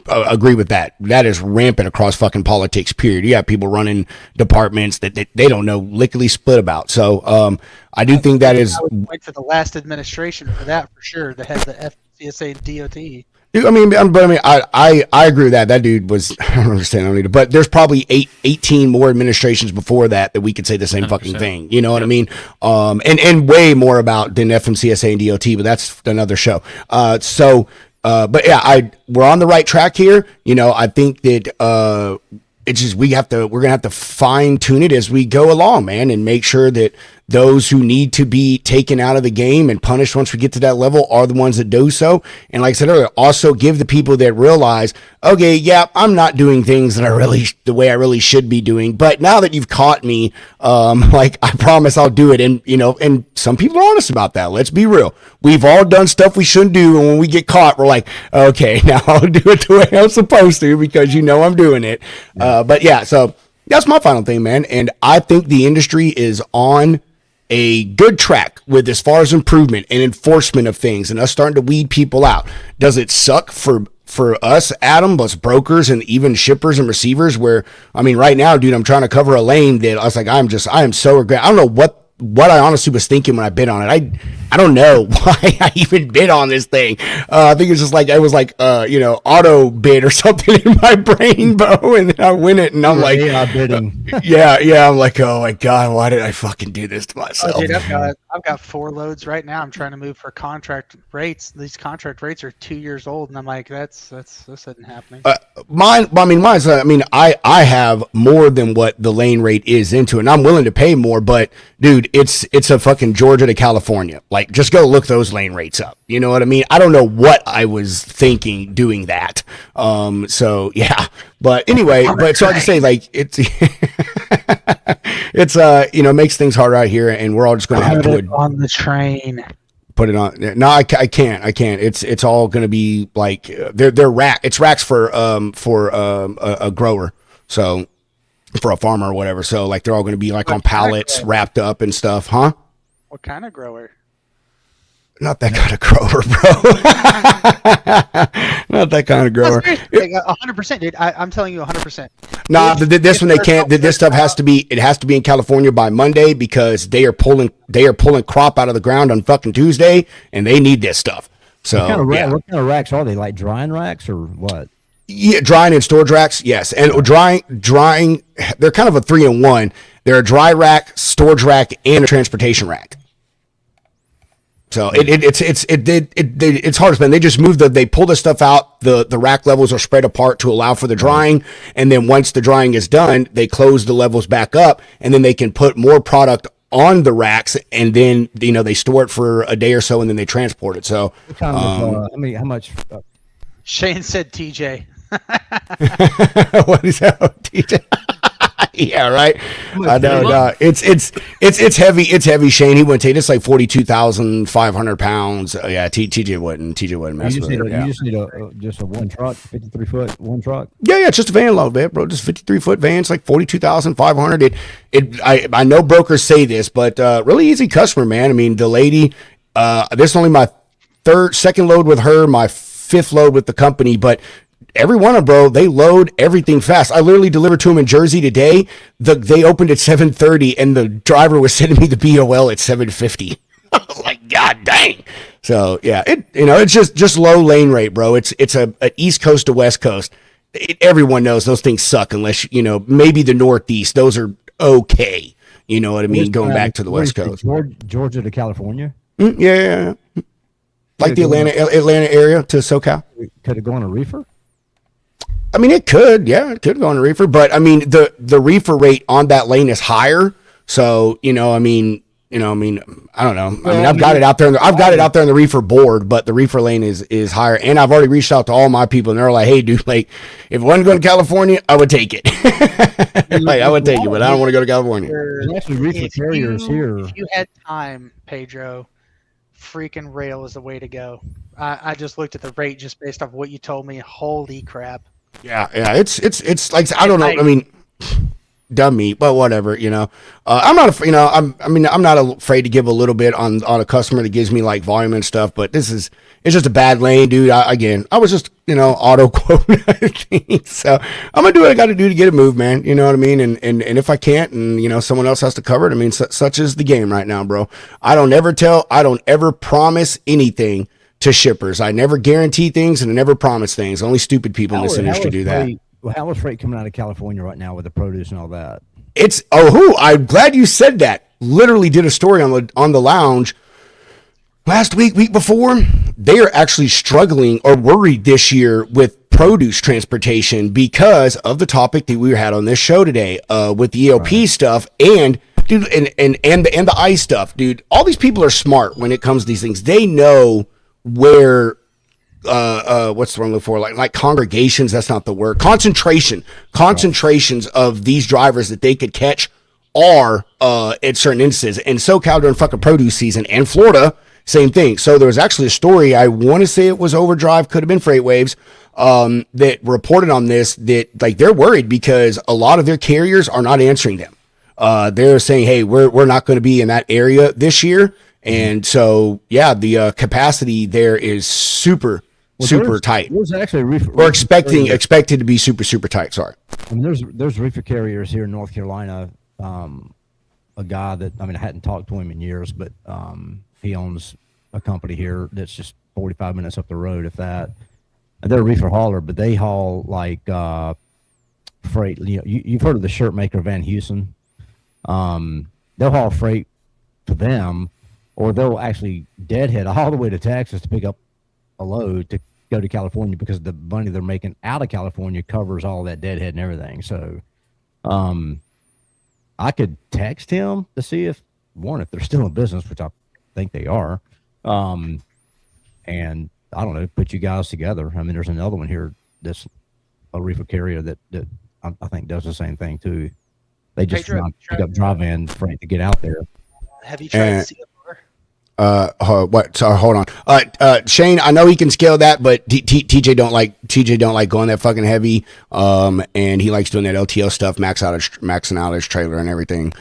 agree with that. That is rampant across fucking politics, period. You have people running departments that they don't know lickety split about. So I do think that is. I would point to the last administration for that for sure. That had the FMCSA DOT. I agree with that. That dude was, I don't understand, but there's probably 18 more administrations before that we could say the same 100%. Fucking thing. You know what I mean? And way more about than FMCSA and DOT, but that's another show. But yeah, we're on the right track here. I think that, it's just, we're going to have to fine tune it as we go along, man, and make sure that those who need to be taken out of the game and punished once we get to that level are the ones that do so. And like I said earlier, also give the people that realize, okay, yeah, I'm not doing things the way I really should be doing. But now that you've caught me, I promise I'll do it. And, and some people are honest about that. Let's be real. We've all done stuff we shouldn't do. And when we get caught, we're like, okay, now I'll do it the way I'm supposed to because I'm doing it. But yeah, so that's my final thing, man. And I think the industry is on a good track with as far as improvement and enforcement of things and us starting to weed people out. Does it suck for us, Adam, us brokers and even shippers and receivers where, right now, dude, I'm trying to cover a lane that I was like, I am so regret. I don't know what what I honestly was thinking when I bid on it. I don't know why I even bid on this thing. I think it's just like I was like auto bid or something in my brain, Bo, and then I win it, and I'm like, bidding. yeah, I'm like, oh my god, why did I fucking do this to myself? Oh, dude, I've got 4 loads right now. I'm trying to move for contract rates. These contract rates are 2 years old, and I'm like, this isn't happening. Mine's. I have more than what the lane rate is into, and I'm willing to pay more. But dude, it's a fucking Georgia to California. Like, just go look those lane rates up. You know what I mean? I don't know what I was thinking doing that. So yeah. But anyway, so I just say, like, it's makes things harder out here, and we're all just going to have to on the train. Put it on. No, I can't. It's all going to be like they're rack. It's racks for a grower. So for a farmer or whatever. So like they're all going to be like on pallets wrapped up and stuff, huh? What kind of grower? Not that kind of grower, bro. Not that kind of grower. 100%, dude. I'm telling you 100%. Nah, this one they can't. This stuff has to be. It has to be in California by Monday because they are pulling crop out of the ground on fucking Tuesday, and they need this stuff. So what kind of racks are they? Like drying racks or what? Yeah, drying and storage racks, yes. And drying. They're kind of a 3-in-1. They're a dry rack, storage rack, and a transportation rack. So it's hard to spend. They just they pull the stuff out. The rack levels are spread apart to allow for the drying, and then once the drying is done, they close the levels back up, and then they can put more product on the racks, and then they store it for a day or so, and then they transport it. So how much? Shane said TJ. What is that, TJ? Yeah, right. I know. No, it's heavy. It's heavy, Shane. He wouldn't take it. It's like 42,500 pounds. Yeah, TJ wouldn't mess with it. You just need just a one truck, 53-foot one truck. Yeah, it's just a van load, man, bro. Just 53-foot van. It's like 42,500. I know brokers say this, but really easy customer, man. I mean, the lady. This is only my second load with her, my 5th load with the company, but. Every one of them, bro, they load everything fast. I literally delivered to them in Jersey today. They opened at 7:30, and the driver was sending me the BOL at 7:50. I was like, God dang. So yeah, it's just low lane rate, bro. It's a East Coast to West Coast. Everyone knows those things suck unless maybe the Northeast. Those are okay. You know what I mean? Going back to the West Coast, Georgia to California. Yeah. Like the Atlanta area to SoCal. Could it go on a reefer? I mean, it could go on a reefer, but I mean, the reefer rate on that lane is higher. So, I don't know. I've got it out there. I've got it out there on the reefer board, but the reefer lane is higher. And I've already reached out to all my people, and they're like, "Hey, dude, like, if it wasn't going to California, I would take it. Like, I would take it, but I don't want to go to California." There's actually reefer carriers here. If you had time, Pedro, freaking rail is the way to go. I just looked at the rate just based off what you told me. Holy crap! Yeah, it's like, I don't know. I mean, dumb meat, but whatever. I'm not. I'm not afraid to give a little bit on a customer that gives me like volume and stuff. But it's just a bad lane, dude. I was just auto quoting, I think. So I'm gonna do what I got to do to get it moved, man. You know what I mean? And if I can't, and someone else has to cover it. I mean, such is the game right now, bro. I don't ever promise anything to shippers. I never guarantee things, and I never promise things. Only stupid people in this industry do that. How is freight coming out of California right now with the produce and all that? I'm glad you said that. Literally did a story on the lounge last week before. They are actually struggling or worried this year with produce transportation because of the topic that we had on this show today, with the EOP stuff and dude, and the ice stuff, dude. All these people are smart when it comes to these things. They know where what's the wrong word for, like congregations, that's not the word, concentrations of these drivers that they could catch are at certain instances. And SoCal during fucking produce season, and Florida, same thing. So there was actually a story, I want to say it was Overdrive, could have been Freight Waves, that reported on this, that like they're worried because a lot of their carriers are not answering them. They're saying, hey, we're not going to be in that area this year. And so, yeah, the capacity there is super tight. There's actually we're expected to be super tight. Sorry. I mean, there's reefer carriers here in North Carolina a guy that, I mean, I hadn't talked to him in years, but he owns a company here that's just 45 minutes up the road, if that. And they're a reefer hauler, but they haul like freight. You know, you've heard of the shirt maker Van Heusen. They'll haul freight to them, or they'll actually deadhead all the way to Texas to pick up a load to go to California, because the money they're making out of California covers all that deadhead and everything. So I could text him to see if they're still in business, which I think they are. And I don't know, put you guys together. I mean, there's another one here that's a reefer carrier that I think does the same thing too. They just pick up dry van freight to get out there. Have you tried CFR? What? Sorry, hold on. Shane, I know he can scale that, but TJ don't like going that fucking heavy. And he likes doing that LTO stuff, maxing out his trailer and everything.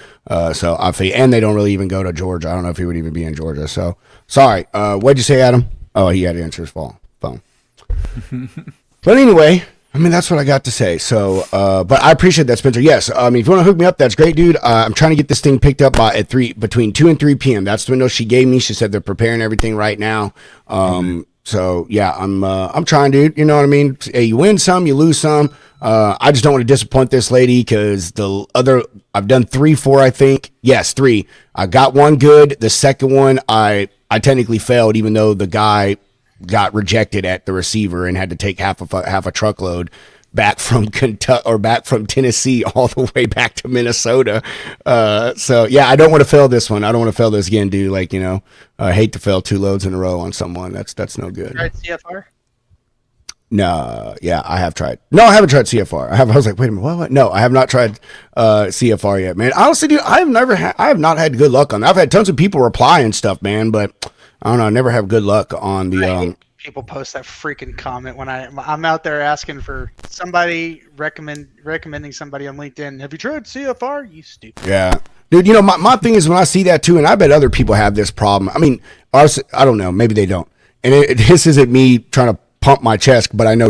So I feel, and they don't really even go to Georgia. I don't know if he would even be in Georgia. So sorry. What'd you say, Adam? Oh, he had to answer his phone. But anyway, I mean, that's what I got to say. So, but I appreciate that, Spencer. Yes, I mean, if you want to hook me up, that's great, dude. I'm trying to get this thing picked up between 2 and 3 p.m. That's the window she gave me. She said they're preparing everything right now. So yeah, I'm trying, dude. You know what I mean? Hey, you win some, you lose some. I just don't want to disappoint this lady, because I've done 3, 4, I think. Yes, 3. I got one good. The second one, I technically failed, even though the guy got rejected at the receiver and had to take half a truckload back from Kentucky or back from Tennessee all the way back to Minnesota. So yeah, I don't want to fail this one. I don't want to fail this again, dude. Like, you know, I hate to fail 2 loads in a row on someone. That's no good. Tried CFR? No, yeah, I have tried. No, I haven't tried CFR. I was like, wait a minute, what? No, I have not tried CFR yet, man. Honestly, dude, I have not had good luck on that. I've had tons of people reply and stuff, man, but I don't know. I never have good luck on the. People post that freaking comment when I'm out there asking for somebody recommending somebody on LinkedIn. Have you tried CFR? You stupid. Yeah, dude. You know, my thing is when I see that too, and I bet other people have this problem. I mean, I don't know. Maybe they don't. And this isn't me trying to pump my chest, but I know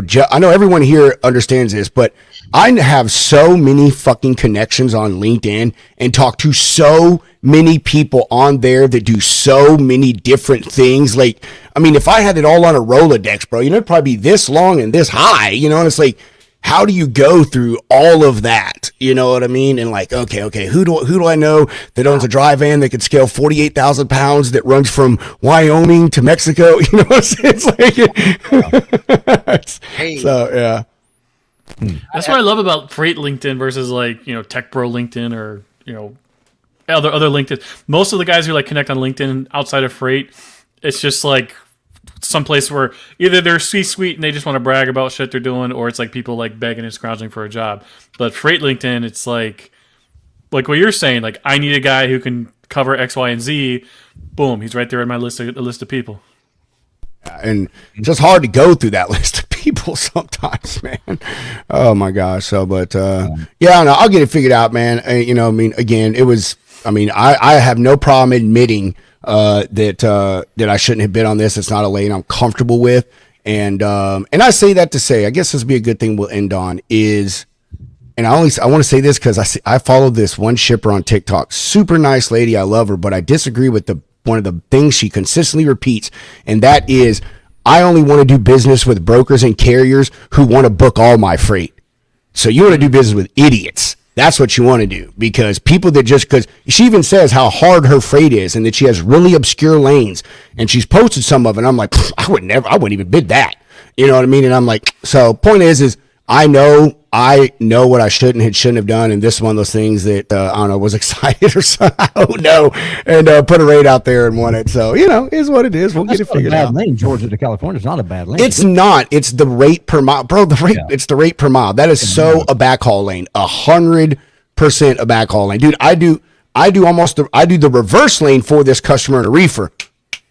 everyone here understands this, but I have so many fucking connections on LinkedIn and talk to so many people on there that do so many different things. Like, I mean, if I had it all on a Rolodex, bro, you know, it'd probably be this long and this high, you know, and it's like, how do you go through all of that? You know what I mean? And like, okay, who do I know that owns a dry van that could scale 48,000 pounds that runs from Wyoming to Mexico? You know what I'm saying? It's like, so yeah. That's what I love about Freight LinkedIn versus like, you know, Tech Pro LinkedIn or, you know, other LinkedIn. Most of the guys who like connect on LinkedIn outside of Freight, it's just like someplace where either they're C-suite and they just want to brag about shit they're doing, or it's like people like begging and scrounging for a job. But Freight LinkedIn, it's like what you're saying, like, I need a guy who can cover X, Y, and Z. Boom, he's right there in my list of people. And it's just hard to go through that list of people sometimes, man. Oh my gosh. So, but yeah, no, I'll get it figured out, man. You know, I mean, again, I have no problem admitting that I shouldn't have bid on this. It's not a lane I'm comfortable with. And I say that to say, I guess this would be a good thing we'll end on is, and I want to say this because I follow this one shipper on TikTok, super nice lady. I love her, but I disagree with one of the things she consistently repeats. And that is, I only want to do business with brokers and carriers who want to book all my freight. So you want to do business with idiots. That's what you want to do, because people that because she even says how hard her freight is and that she has really obscure lanes, and she's posted some of it. And I'm like, I wouldn't even bid that. You know what I mean? And I'm like, so point is I know what I shouldn't have done. And this is one of those things that, I don't know, was excited or something. I don't know. And put a rate out there and won it. So, you know, is what it is. We'll get it figured out. Lane, Georgia to California is not a bad lane. It's not. It's the rate per mile. Bro, it's the rate per mile. That is so a backhaul lane. 100% a backhaul lane. Dude, I do the reverse lane for this customer in a reefer.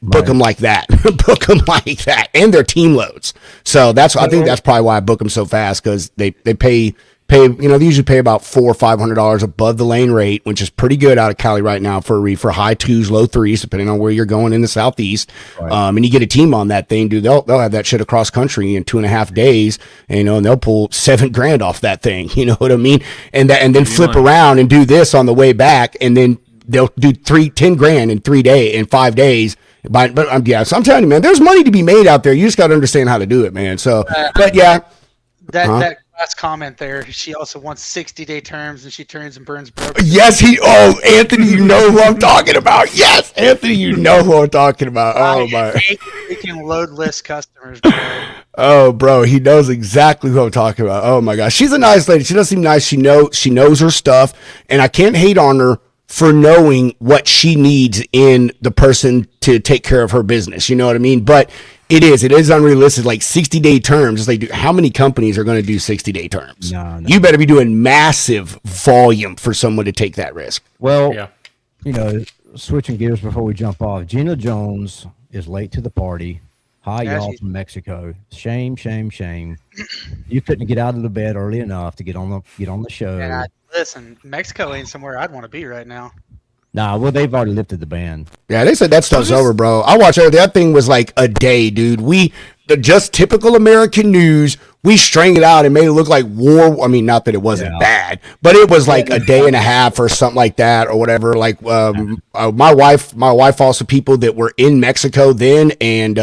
Book them like that. Book them like that. And their team loads. So I think that's probably why I book them so fast, because they pay, you know, they usually pay about $400 or $500 above the lane rate, which is pretty good out of Cali right now for a reefer. High 2s, low 3s, depending on where you're going in the Southeast. Right. And you get a team on that thing, dude. They'll have that shit across country in 2.5 days, and, you know, and they'll pull $7,000 off that thing. You know what I mean? And then flip around and do this on the way back, and then they'll do 10 grand in 5 days. But yeah, so I'm telling you, man, there's money to be made out there. You just got to understand how to do it, man. So, but yeah. That last comment there, she also wants 60-day terms, and she turns and burns broke. Yes, Anthony, you know who I'm talking about. Yes, Anthony, you know who I'm talking about. Oh my, making load list customers. Bro. Oh, bro, he knows exactly who I'm talking about. Oh my gosh, she's a nice lady. She does seem nice. She knows her stuff, and I can't hate on her for knowing what she needs in the person to take care of her business. You know what I mean? But it is unrealistic. Like 60-day terms. It's like, how many companies are going to do 60-day terms? No. You better be doing massive volume for someone to take that risk. Well, switching gears before we jump off, Gina Jones is late to the party. Hi, y'all from Mexico. Shame, shame, shame. You couldn't get out of the bed early enough to get on the show. And listen, Mexico ain't somewhere I'd want to be right now. Nah, well, they've already lifted the ban. Yeah, they said that stuff's over, bro. I watched that thing was like a day, dude. Just typical American news. We strained it out and made it look like war. I mean, not that it wasn't bad, but it was like a day and a half or something like that or whatever. Like my wife also people that were in Mexico then, and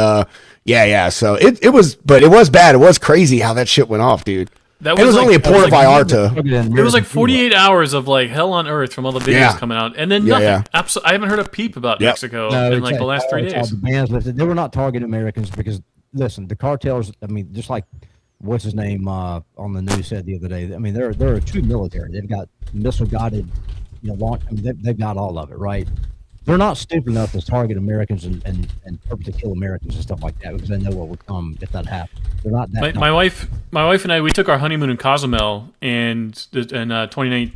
yeah. So it was bad. It was crazy how that shit went off, dude. That was only a Puerto Vallarta. It was like 48 hours of like hell on earth from all the videos coming out, and then nothing. Yeah. I haven't heard a peep about Mexico in like the last 3 days. The bans lifted. They were not targeting Americans because, listen, the cartels. I mean, just like what's his name on the news said the other day. I mean, they're a true military. They've got missile guided, launch. I mean, they've got all of it, right? They're not stupid enough to target Americans and purposely kill Americans and stuff like that because they know what would come if that happened. They're not that. My wife and I, we took our honeymoon in Cozumel in 2019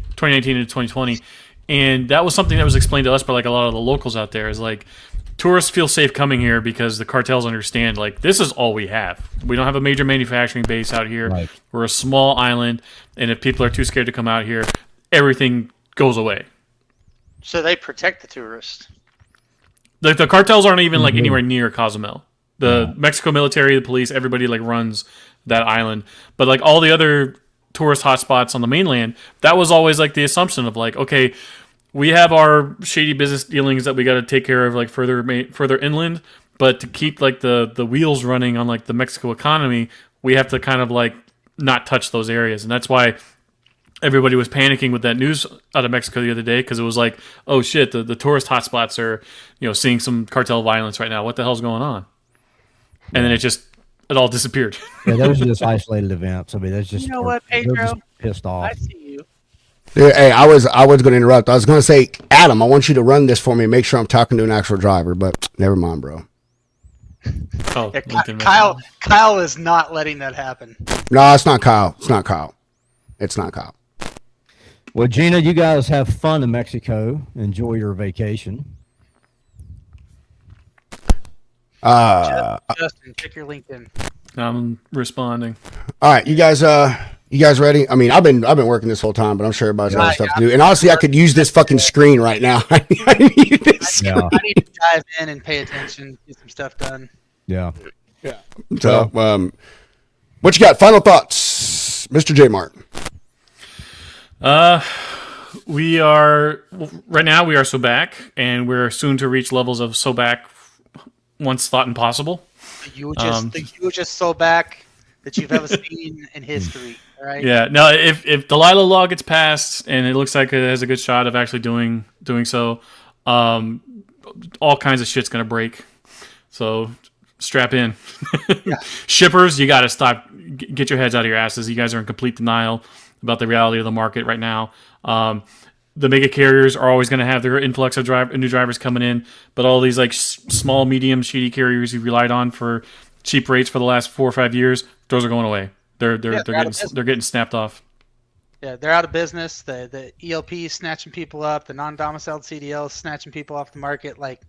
and 2020, and that was something that was explained to us by like a lot of the locals out there. Is like tourists feel safe coming here because the cartels understand like this is all we have. We don't have a major manufacturing base out here. Right. We're a small island, and if people are too scared to come out here, everything goes away. So they protect the tourists. Like the cartels aren't even like anywhere near Cozumel. The Mexico military, the police, everybody like runs that island. But like all the other tourist hotspots on the mainland, that was always like the assumption of like, okay, we have our shady business dealings that we got to take care of like further inland, but to keep like the wheels running on like the Mexico economy, we have to kind of like not touch those areas, and that's why everybody was panicking with that news out of Mexico the other day because it was like, oh shit, the tourist hotspots are, seeing some cartel violence right now. What the hell's going on? And then it all disappeared. Yeah, those are just isolated events. I mean, that's just what, Pedro? Just pissed off. I see you. Yeah, hey, I was going to interrupt. I was going to say, Adam, I want you to run this for me and make sure I'm talking to an actual driver, but never mind, bro. Oh, yeah, Kyle is not letting that happen. No, it's not Kyle. It's not Kyle. Well, Gina, you guys have fun in Mexico. Enjoy your vacation. Justin, check your LinkedIn. I'm responding. All right, you guys ready? I mean, I've been working this whole time, but I'm sure everybody's got stuff to do. And honestly, I could use this fucking screen right now. I need this. I need to dive in and pay attention, get some stuff done. Yeah. So, what you got? Final thoughts, Mr. J Martin. We are so back, and we're soon to reach levels of so back once thought impossible. The hugest so back that you've ever seen in history. All right. Yeah. Now, if Delilah Law gets passed, and it looks like it has a good shot of actually doing so, all kinds of shit's gonna break. So strap in. Yeah. Shippers, you got to stop. Get your heads out of your asses. You guys are in complete denial about the reality of the market right now. The mega carriers are always going to have their influx of new drivers coming in, but all these like small, medium, shady carriers you've relied on for cheap rates for the last 4 or 5 years, those are going away. They're getting snapped off. Yeah, they're out of business. The ELP is snatching people up. The non-domiciled CDL is snatching people off the market. Like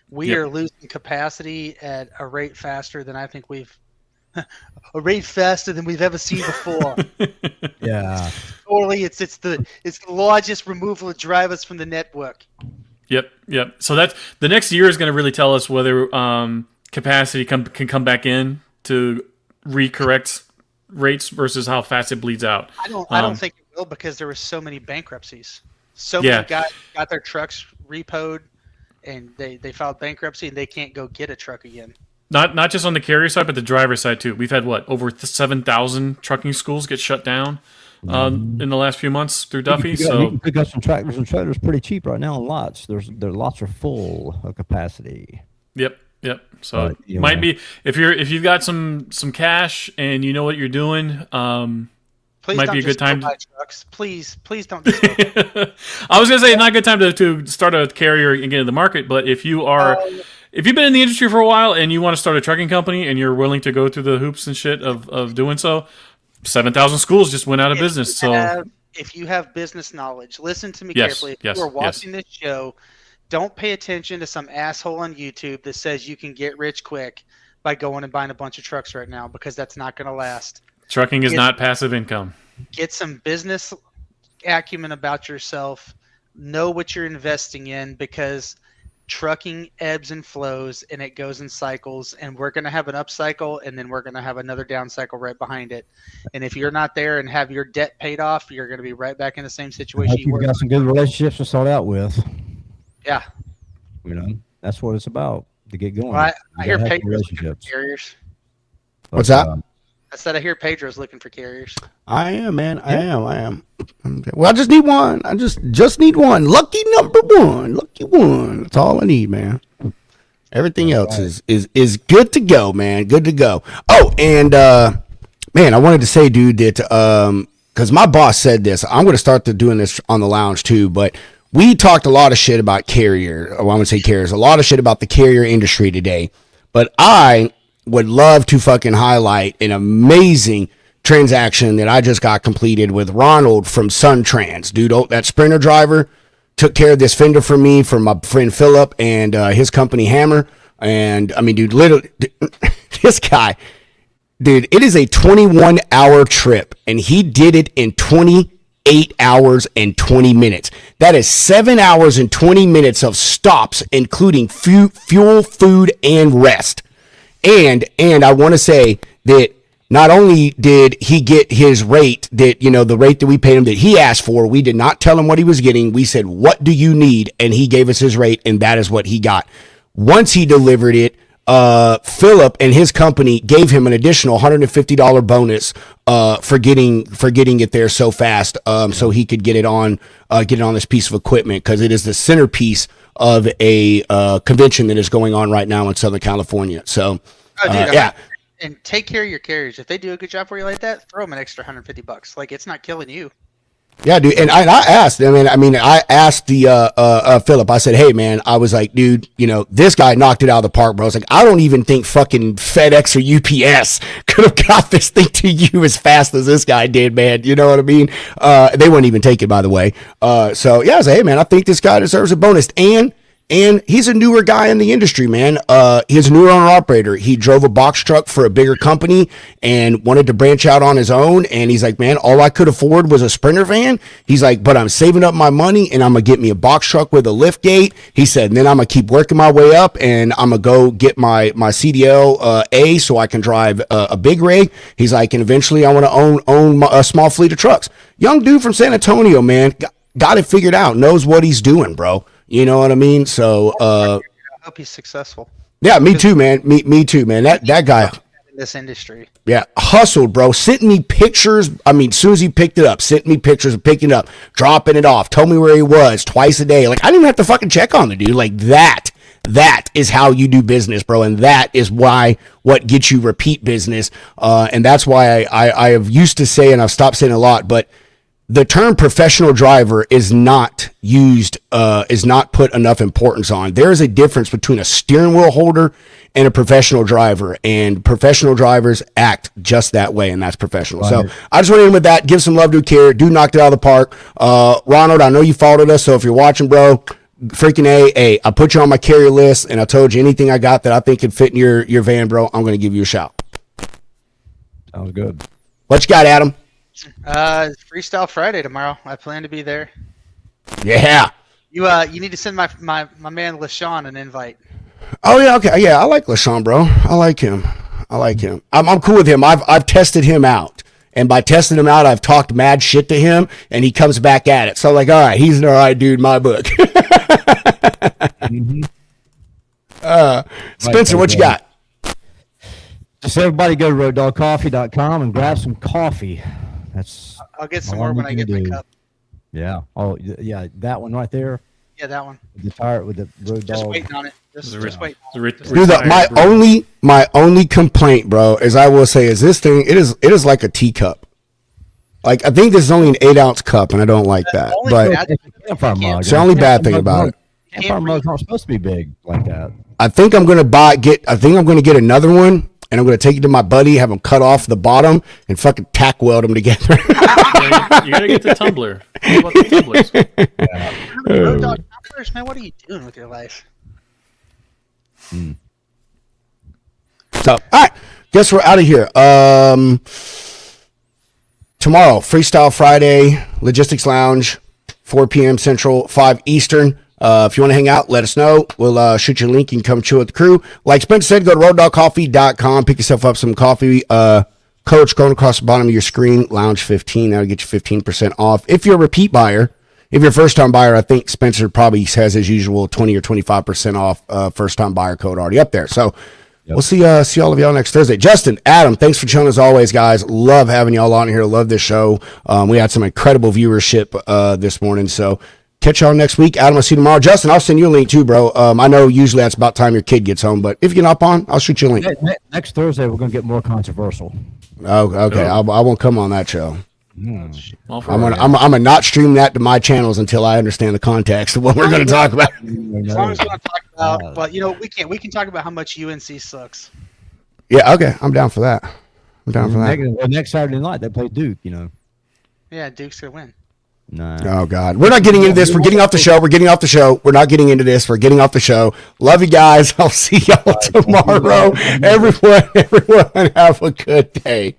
we are losing capacity at a rate faster than I think we've ever seen before. Yeah. Totally, it's the largest removal of drivers from the network. Yep. So that's the next year is going to really tell us whether capacity can come back in to recorrect rates versus how fast it bleeds out. I don't think it will because there were so many bankruptcies. So Yeah. many guys got their trucks repoed, and they filed bankruptcy, and they can't go get a truck again. Not just on the carrier side, but the driver side too. We've had over 7,000 trucking schools get shut down in the last few months through Duffy. You can pick up some tractors and trailers pretty cheap right now on lots. Their lots are full of capacity. Yep. So might be if you've got some cash and you know what you're doing. Please might don't be a good time buy trucks. Please don't. Just go I was gonna say not a good time to start a carrier and get in the market, but if you are. If you've been in the industry for a while and you want to start a trucking company and you're willing to go through the hoops and shit of doing so, 7,000 schools just went out of business. So if you have business knowledge, listen to me carefully. If you are watching this show, don't pay attention to some asshole on YouTube that says you can get rich quick by going and buying a bunch of trucks right now, because that's not going to last. Trucking is not passive income. Get some business acumen about yourself. Know what you're investing in, because trucking ebbs and flows, and it goes in cycles, and we're going to have an up cycle, and then we're going to have another down cycle right behind it. And if you're not there and have your debt paid off, you're going to be right back in the same situation. You've got some good relationships to start out with. Yeah. That's what it's about to get going. Well, I hear Pedro's looking for carriers. What's that? I said I hear Pedro's looking for carriers. I am, man. I am. Well, I just need one. I just need one. Lucky number one. Lucky one. That's all I need, man. Everything else is good to go, man. Good to go. Oh, and man, I wanted to say, dude, that because my boss said this, I'm going to start doing this on the lounge too. But we talked a lot of shit about carrier. Or I would say carriers. A lot of shit about the carrier industry today. But I would love to fucking highlight an amazing transaction that I just got completed with Ronald from SunTrans. Dude, that Sprinter driver took care of this fender for me from my friend Philip and his company Hammer. And I mean, dude, literally, this guy, dude, it is a 21-hour trip, and he did it in 28 hours and 20 minutes. That is 7 hours and 20 minutes of stops, including fuel, food, and rest. And I want to say that not only did he get his rate, that, the rate that we paid him that he asked for, we did not tell him what he was getting. We said, what do you need? And he gave us his rate, and that is what he got. Once he delivered it, Philip and his company gave him an additional $150 bonus for getting it there so fast, so he could get it on this piece of equipment, because it is the centerpiece of a convention that is going on right now in Southern California. So, yeah. And take care of your carriers. If they do a good job for you like that, throw them an extra $150. Like, it's not killing you. Yeah, dude. And I asked, I asked the Philip, I said, hey, man, I was like, dude, this guy knocked it out of the park, bro. I was like, I don't even think fucking FedEx or UPS could have got this thing to you as fast as this guy did, man. You know what I mean? They wouldn't even take it, by the way. So, yeah, I said, hey, man, I think this guy deserves a bonus. And he's a newer guy in the industry, man. He's a newer owner-operator. He drove a box truck for a bigger company and wanted to branch out on his own. And he's like, man, all I could afford was a Sprinter van. He's like, but I'm saving up my money, and I'm going to get me a box truck with a lift gate. He said, and then I'm going to keep working my way up, and I'm going to go get my CDL A so I can drive a big rig. He's like, and eventually I want to own a small fleet of trucks. Young dude from San Antonio, man. Got it figured out. Knows what he's doing, bro. You know what I mean? So, I hope he's successful. Yeah, me too, man. Me too, man. That guy in this industry. Yeah, hustled, bro. Sent me pictures. I mean, as soon as he picked it up, sent me pictures of picking it up, dropping it off, told me where he was twice a day. Like, I didn't even have to fucking check on the dude. Like, that is how you do business, bro. And that is what gets you repeat business. And that's why I have used to say, and I've stopped saying a lot, but the term professional driver is not put enough importance on. There is a difference between a steering wheel holder and a professional driver, and professional drivers act just that way, and that's professional. Right. So I just went in with that. Give some love to Care. Dude knocked it out of the park. Ronald, I know you followed us, so if you're watching, bro, freaking A, I put you on my carrier list, and I told you anything I got that I think could fit in your van, bro, I'm going to give you a shout. Sounds good. What you got, Adam? Freestyle Friday tomorrow. I plan to be there. Yeah. You need to send my man LaShawn an invite. Oh yeah, okay, yeah. I like LaShawn, bro. I like him. I'm cool with him. I've tested him out, And by testing him out, I've talked mad shit to him, and he comes back at it. So, like, all right, he's an all right dude in my book. Spencer, what you got? Just everybody go to roaddogcoffee.com and grab some coffee. I'll get some more when I get my cup. Yeah. Oh, yeah. That one right there. Yeah, that one. The tire with the road Just dog. waiting on it. Just waiting. Dude, my only complaint, bro, is I will say is this thing. It is like a teacup. Like, I think this is only an 8-ounce cup, and I don't like that. But Campfire mug. it's the only bad thing about it. Campfire mug's not supposed to be big like that. I think I'm gonna get another one, and I'm gonna take it to my buddy, have him cut off the bottom, and fucking tack weld them together. You gotta get the tumbler. What about the tumblers? Road dog tumblers, man. What are you doing with your life? So, all right, guess we're out of here. Tomorrow, Freestyle Friday, Logistics Lounge, 4 p.m. Central, 5 Eastern. If you want to hang out, let us know. We'll shoot you a link. You can come chill with the crew. Like Spencer said, go to roaddogcoffee.com. Pick yourself up some coffee. Code scrolling across the bottom of your screen, Lounge 15. That'll get you 15% off. If you're a repeat buyer, if you're a first-time buyer, I think Spencer probably has his usual 20 or 25% off first-time buyer code already up there. So we'll see all of y'all next Thursday. Justin, Adam, thanks for chilling as always, guys. Love having y'all on here. Love this show. We had some incredible viewership this morning. So catch y'all next week. Adam, I'll see you tomorrow. Justin, I'll send you a link too, bro. I know usually that's about time your kid gets home, but if you can hop on, I'll shoot you a link. Next Thursday, we're going to get more controversial. Oh, okay. I won't come on that show. Well, I'm gonna not stream that to my channels until I understand the context of what we're going to talk about. As long as we don't talk about, but we can talk about how much UNC sucks. Yeah, okay. I'm down for that. Well, next Saturday night, they play Duke, Yeah, Duke's gonna win. No. Oh, God. We're not getting into this. We're getting off the show. We're not getting into this. We're getting off the show. Love you guys. I'll see y'all tomorrow. Everyone, have a good day.